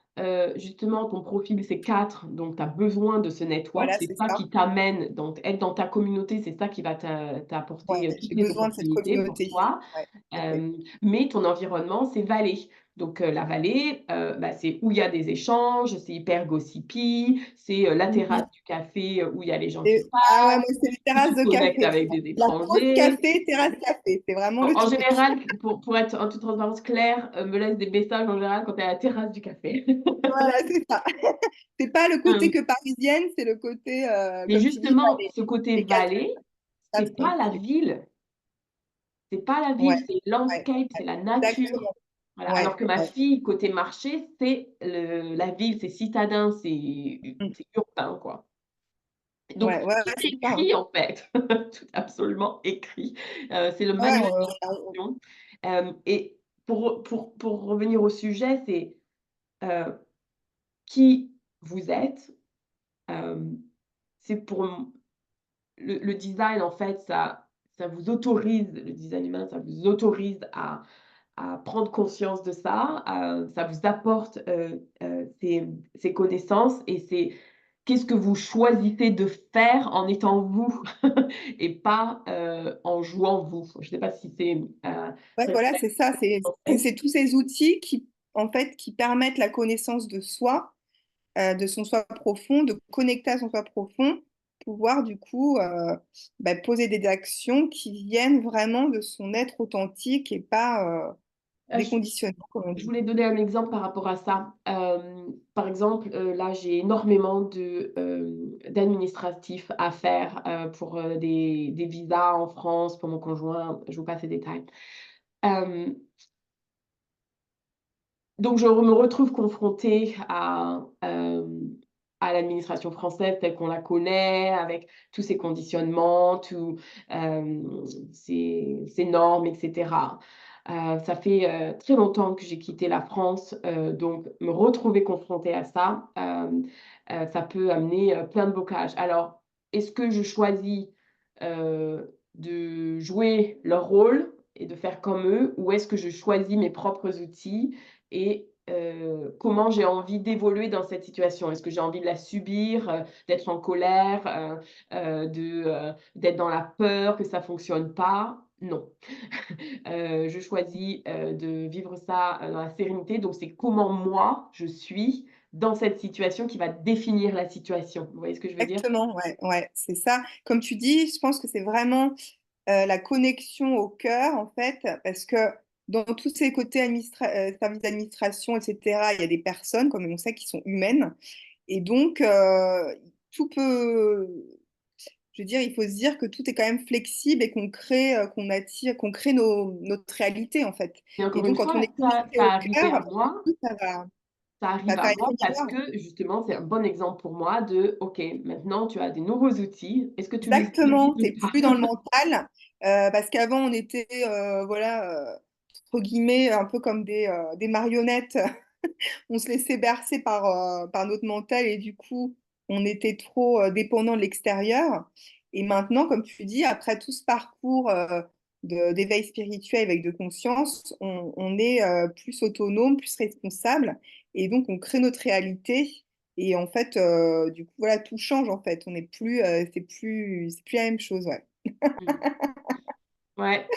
justement, ton profil, c'est 4, donc tu as besoin de ce network, Voilà, c'est c'est ça ça. qui t'amène, donc être dans ta communauté, c'est ça qui va Ouais, t'apporter, toutes j'ai les besoin de cette opportunités pour communauté. toi. Ouais, tout à fait. Mais ton environnement, c'est vallée. Donc, la vallée, bah, c'est où il y a des échanges, c'est hyper gossipy, c'est, la terrasse Oui. du café, où il y a les gens qui Et ah ouais, moi, c'est les où tu terrasses de connectes café. avec des La pause étrangers. café, terrasse café, c'est vraiment Bon, le en truc. général, pour être en toute transparence, Claire, me laisse des messages en général quand elle est à la terrasse du café. Voilà, c'est ça. C'est pas le côté Hem, que parisienne, c'est le côté, mais comme tu dis, justement, vallée. ce côté Les quatre, vallée, quatre c'est pas la contrées. ville, c'est pas la Ouais, ville, c'est ouais, landscape, c'est ouais. la nature. Exactement. Voilà, alors Ouais, que ma ouais. fille, côté marché, c'est la ville, c'est citadin, Mm. c'est urbain, quoi. Donc Ouais, ouais, tout ouais, est c'est ça, hein. écrit, en fait, tout absolument écrit. C'est le Ouais, manuel on d'instruction. Et pour revenir au sujet, c'est, heu, qui vous êtes, hem, c'est pour m le design, en fait, ça vous autorise, le design humain, ça vous autorise à prendre conscience de ça, ça vous apporte, ces connaissances et c'est qu'est-ce que vous choisissez de faire en étant vous et pas, en jouant vous. Je ne sais pas si ouais, c'est voilà, c'est ça. clair. C'est tous ces outils qui, en fait, qui permettent la connaissance de soi, de son soi profond, de connecter à son soi profond, pouvoir du coup bah, poser des actions qui viennent vraiment de son être authentique et pas Je déconditionné, comme on je dit. voulais donner un exemple par rapport à ça. Par exemple, là, j'ai énormément d'administratifs à faire, pour, des visas en France pour mon conjoint, je vous passe les détails. Hem Donc je me retrouve confrontée à l'administration française telle qu'on la connaît, avec tous ses conditionnements, ses normes et cetera. Ça fait, très longtemps que j'ai quitté la France, donc me retrouver confrontée à ça, ça peut amener, plein de blocages. Alors, est-ce que je choisis, de jouer leur rôle et de faire comme eux? Ou est-ce que je choisis mes propres outils et comment j'ai envie d'évoluer dans cette situation. Est-ce que j'ai envie de la subir, d'être en colère, d'être dans la peur que ça fonctionne pas? Non. Je choisis, de vivre ça, dans la sérénité. Donc c'est comment moi je suis dans cette situation qui va définir la situation. Vous voyez ce que je veux dire? Exactement, ouais, ouais, c'est ça. Comme tu dis, je pense que c'est vraiment la connexion au cœur, en fait, parce que dans tous ces côtés services d'administration, etc., il y a des personnes, comme on sait, qui sont humaines. Et donc, tout peut, je veux dire, il faut se dire que tout est quand même flexible et qu'on crée, qu'on attire, qu'on crée notre réalité, en fait. Et Et encore une donc, quand on fois, est connecté ça au arrivait à cœur, moi. tout, Ça va arrive à faire moi effet parce miroir. que justement, c'est un bon exemple pour moi de: «OK, maintenant tu as des nouveaux outils, est-ce que tu les Exactement, utilises t'es ou pas?» plus dans le mental, parce qu'avant, on était, voilà, entre guillemets, un peu comme des marionnettes. On se laissait bercer par notre mental et du coup, on était trop dépendant de l'extérieur. Et maintenant, comme tu dis, après tout ce parcours d'éveil spirituel avec de conscience, on est plus autonome, plus responsable et donc on crée notre réalité. Et en fait, du coup, voilà, tout change en fait. On n'est plus, c'est plus la même chose, ouais. Mmh. Ouais.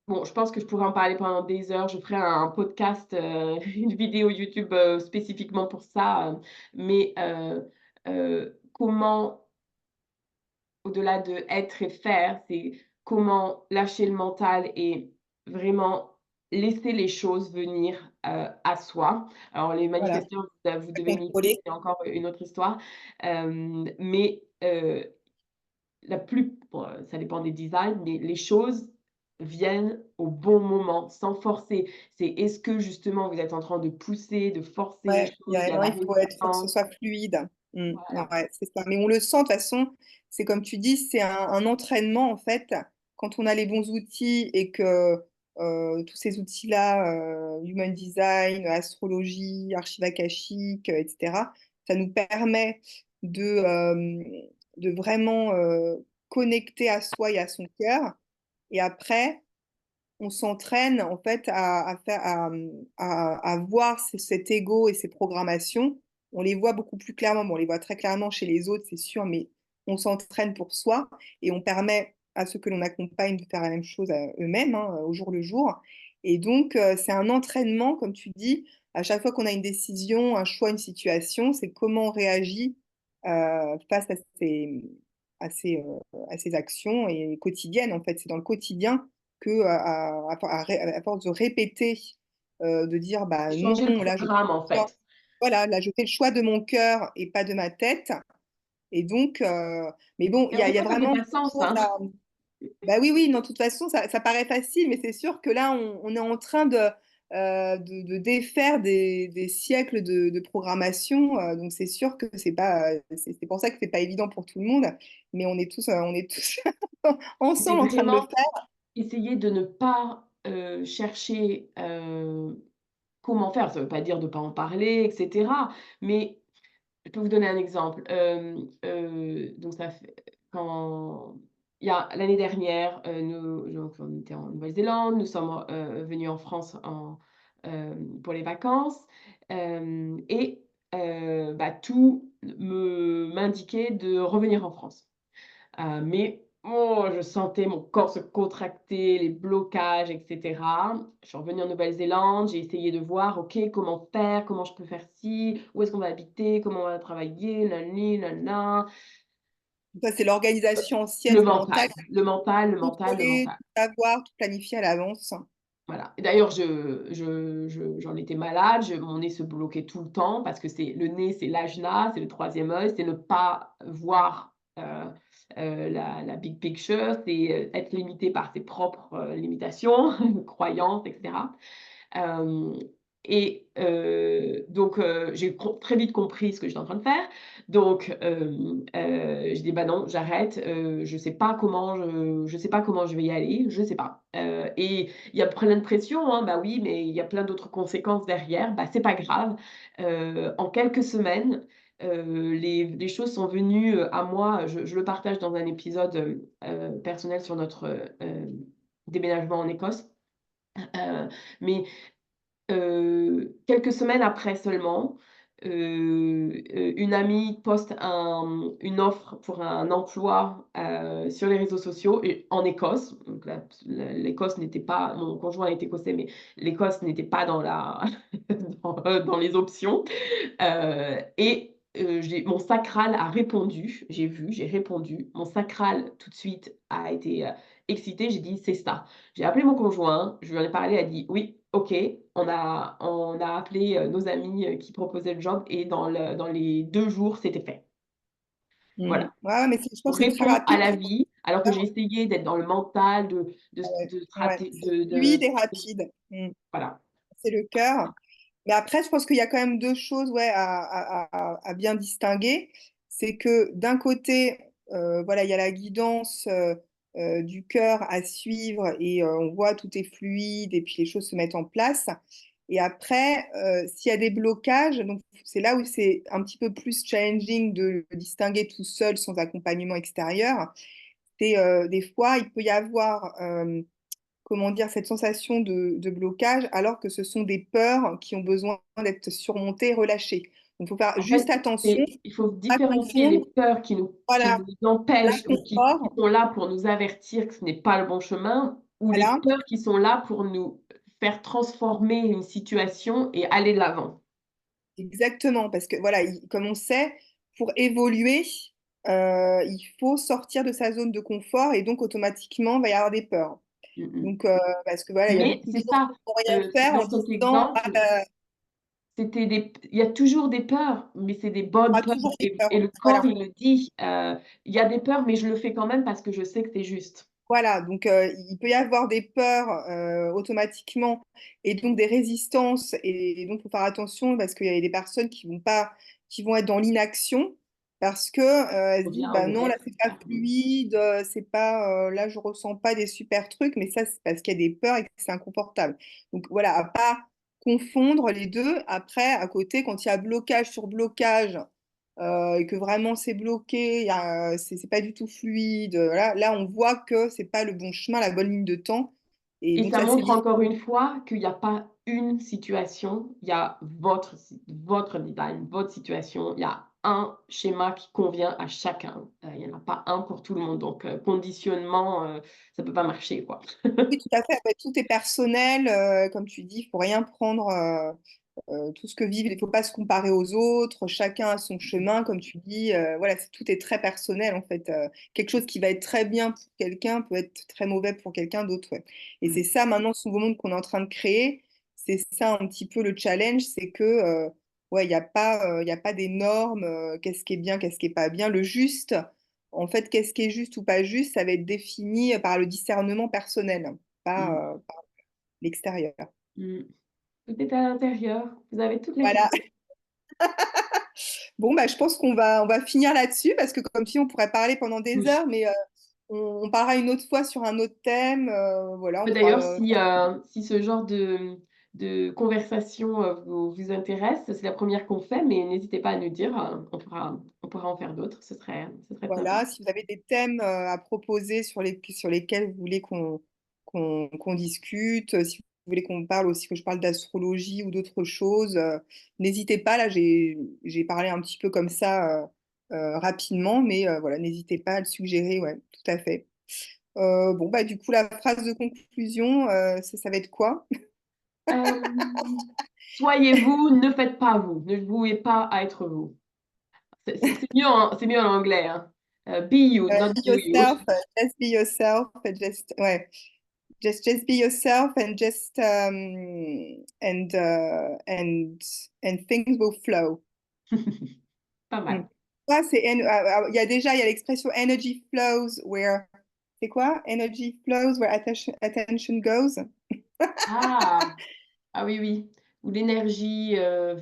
Bon, je pense que je pourrais en parler pendant des heures. Je ferai un podcast, une vidéo YouTube, spécifiquement pour ça, mais comment au-delà de être et faire, c'est comment lâcher le mental et vraiment laisser les choses venir, à soi. Alors les Voilà, manifestants, vous à devez m'aider, contrôler. c'est encore une autre histoire. Mais la plus bon, ça dépend des designs, mais les choses viennent au bon moment, sans forcer. C'est est-ce que justement vous êtes en train de pousser, de forcer les Ouais, choses, il y a non, la faut que ce résistance, soit fluide. voilà. Ouais, c'est ça. Mais on le sent de toute façon, c'est comme tu dis, c'est un entraînement en fait. Quand on a les bons outils et que tous ces outils-là, human design, astrologie, archive akashique, etc., ça nous permet de vraiment connecter à soi et à son cœur. Et après, on s'entraîne en fait à voir cet ego et ces programmations. On les voit beaucoup plus clairement. Bon, on les voit très clairement chez les autres, c'est sûr, mais on s'entraîne pour soi et on permet à ceux que l'on accompagne de faire la même chose à eux-mêmes, hein, au jour le jour. Et donc, c'est un entraînement, comme tu dis, à chaque fois qu'on a une décision, un choix, une situation, c'est comment on réagit face à ces, à ces actions et quotidiennes, en fait. C'est dans le quotidien que à force de répéter, de dire bah non, Changer le là je fais programme, le en choix, fait. voilà, là je fais le choix de mon cœur et pas de ma tête. Et donc, mais bon, Et on il y a voit que ça vraiment fait pas quelque sens, chose hein. à. Bah oui, oui, non, de toute façon, ça paraît facile, mais c'est sûr que là, on est en train de défaire des siècles de programmation. Donc, c'est sûr que c'est pas, c'est pour ça que c'est pas évident pour tout le monde, mais on est tous C'est ensemble en train de le vraiment faire. essayer de ne pas, chercher, comment faire. Ça veut pas dire de pas en parler et cetera, mais je peux vous donner un exemple. Donc ça fait quand il y a l'année dernière, nous donc on était en Nouvelle-Zélande, nous sommes, venus en France pour les vacances, et bah, tout m'indiquait de revenir en France. Mais oh, je sentais mon corps se contracter, les blocages et cetera. Je suis revenue en Nouvelle-Zélande, j'ai essayé de voir, OK, comment faire? Comment je peux faire ci? Où est-ce qu'on va habiter? Comment on va travailler? Nani, nana. Ça, c'est l'organisation ancienne, Le le mental, mental, le mental, le mental, le contrôler, mental. tout savoir, tout planifier à l'avance. Voilà. Et d'ailleurs, j'en étais malade, mon nez se bloquait tout le temps parce que c'est le nez, c'est l'ajna, c'est le troisième œil, c'est ne pas voir la big picture, c'est être limité par ses propres limitations, croyances, etc. Hem et donc j'ai très vite compris ce que j'étais en train de faire. Donc j'ai dit: «Bah non, j'arrête, je sais pas comment je vais y aller, je sais pas». Et il y a plein de pression, hein, bah oui, mais il y a plein d'autres conséquences derrière. Bah, c'est pas grave. En quelques semaines, les choses sont venues, à moi. Je le partage dans un épisode, personnel sur notre, déménagement en Écosse. Mais quelques semaines après seulement, une amie poste une offre pour un emploi, sur les réseaux sociaux et en Écosse. Donc l'Écosse n'était pas, mon conjoint est écossais, mais l'Écosse n'était pas dans la dans les options. Et j'ai mon sacral a répondu, j'ai vu, j'ai répondu. Mon sacral tout de suite a été, excité, j'ai dit: «C'est ça». J'ai appelé mon conjoint, je lui en ai parlé, elle a dit: «Oui, OK». On a appelé, nos amis, qui proposaient le job et dans les 2 jours, c'était fait. Mm. Voilà. Ouais, mais je On pense que c'est très répond à rapide. la vie, alors que j'ai essayé d'être dans le mental, Ouais, de ouais, straté c'est fluide et rapide. Mm. voilà. C'est le cœur. Mais après, je pense qu'il y a quand même deux choses ouais, à bien distinguer. C'est que d'un côté, voilà, il y a la guidance du cœur à suivre et on voit tout est fluide et puis les choses se mettent en place. Et après, s'il y a des blocages, donc c'est là où c'est un petit peu plus challenging de le distinguer tout seul sans accompagnement extérieur. C'est des fois, il peut y avoir comment dire, cette sensation de blocage, alors que ce sont des peurs qui ont besoin d'être surmontées, relâchées. Donc, il faut faire En fait, juste attention, il faut pas différencier les confondre, peurs qui voilà, nous empêchent ou qui l'inconfort, sont là pour nous avertir que ce n'est pas le bon chemin, ou les voilà, peurs qui sont là pour nous faire transformer une situation et aller de l'avant. exactement, parce que voilà, comme on sait, pour évoluer, il faut sortir de sa zone de confort et donc automatiquement, il va y avoir des peurs. Mmh mh. Donc, parce que voilà, il y a Mais beaucoup de c'est gens qui ça, ne vont rien faire en dans cet disant, ah, exemple, il y a toujours des peurs, mais c'est des il y bonnes aura peurs toujours des et peurs. le corps, Voilà. il le dit, il y a des peurs, mais je le fais quand même parce que je sais que c'est juste. Voilà, donc il peut y avoir des peurs automatiquement et donc des résistances et donc il faut faire attention parce qu'il y a des personnes qui vont pas, qui vont être dans l'inaction parce que elles On se disent vient, bah on non là reste. c'est pas fluide, c'est pas là je ressens pas des super trucs mais ça c'est parce qu'il y a des peurs et que c'est inconfortable. Donc voilà, à pas confondre les deux. Après à côté quand il y a blocage sur blocage et que vraiment c'est bloqué, c'est pas du tout fluide. Là, on voit que c'est pas le bon chemin, la bonne ligne de temps. Et Et donc ça ça, c'est montre bien. encore une fois qu'il y a pas une situation, il y a votre design, votre situation. Il y a un schéma qui convient à chacun. Il y en a pas un pour tout le monde. Donc, conditionnement, ça peut pas marcher, quoi. Oui, tout à fait. Ouais, tout est personnel. Comme tu dis, il faut rien prendre. Tout ce que vivent, il ne faut pas se comparer aux autres, chacun a son chemin, comme tu dis, voilà, tout est très personnel en fait. Quelque chose qui va être très bien pour quelqu'un peut être très mauvais pour quelqu'un d'autre. Ouais. Et c'est Mmh. ça maintenant, ce nouveau monde qu'on est en train de créer, c'est ça un petit peu le challenge, c'est que ouais, il y a pas des normes, qu'est-ce qui est bien, qu'est-ce qui est pas bien. Le juste, en fait, qu'est-ce qui est juste ou pas juste, ça va être défini par le discernement personnel, Mmh. par l'extérieur. Mmh. Tout est à l'intérieur. Vous avez toutes les Voilà. clés. Bon, bah, je pense on va finir là-dessus parce que comme si on pourrait parler pendant des Oui. heures, mais on parlera une autre fois sur un autre thème. Voilà, on D'ailleurs, pourra. si ce genre de conversation, vous intéresse, c'est la première qu'on fait, mais n'hésitez pas à nous dire, on pourra en faire d'autres, ce serait sympa. Voilà, si vous avez des thèmes à proposer sur lesquels vous voulez qu'on discute, si vous voulez qu'on parle aussi, que je parle d'astrologie ou d'autres choses, n'hésitez pas. Là, j'ai parlé un petit peu comme ça rapidement, mais voilà, n'hésitez pas à le suggérer. Ouais, tout à fait. Bon, bah, du coup, la phrase de conclusion, ça va être quoi? Soyez vous, ne faites pas vous, ne jouez pas à être vous. C'est mieux en anglais, hein. Be you, not Be do you. yourself, just be yourself, ouais, just be yourself and things will flow. Pas Mm. mal. Ça, il y a l'expression energy flows where, c'est quoi? Energy flows where attention goes. Ah! Ah oui, oui. Où l'énergie,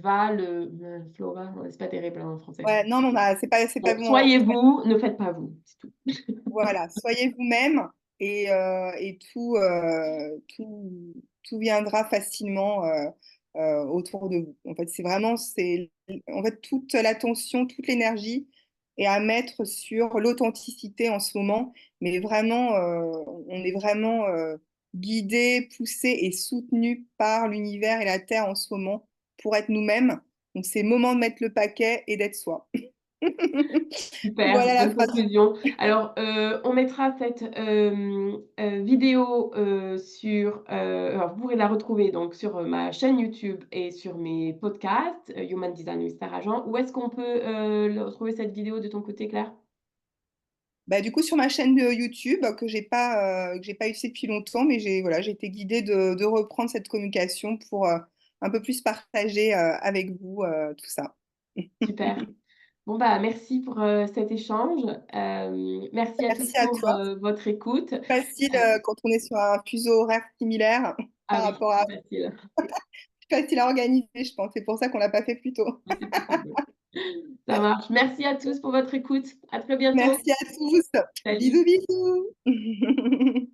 va, le flow va, ouais, c'est pas terrible en français. Ouais, non, non, c'est pas Bon, bon en soyez français. vous, ne faites pas vous, c'est tout. Voilà, soyez vous-même et tout viendra facilement autour de vous. En fait, en fait, toute l'attention, toute l'énergie est à mettre sur l'authenticité en ce moment, mais vraiment, on est vraiment guidé, poussé et soutenu par l'univers et la Terre en ce moment pour être nous-mêmes. Donc, c'est le moment de mettre le paquet et d'être soi. Super, Voilà la bonne phrase. conclusion. Alors, on mettra cette, vidéo, alors vous pourrez la retrouver donc sur, ma chaîne YouTube et sur mes podcasts, Human Design Mystère Agent. Où est-ce qu'on peut, le retrouver cette vidéo de ton côté, Claire? Bah, du coup, sur ma chaîne de YouTube, que j'ai pas utilisée depuis longtemps, mais voilà, j'ai été guidée de reprendre cette communication pour un peu plus partager avec vous tout ça. Super. Bon, bah, merci pour, cet échange. Merci à tous Merci à pour, toi. votre écoute. Facile Heu, quand on est sur un fuseau horaire similaire ah par oui, rapport à plus facile. facile à organiser, je pense. C'est pour ça qu'on l'a pas fait plus tôt. Oui, c'est possible. Ça marche. Merci à tous pour votre écoute. À très bientôt. Merci à tous. Bisous, Salut. bisous.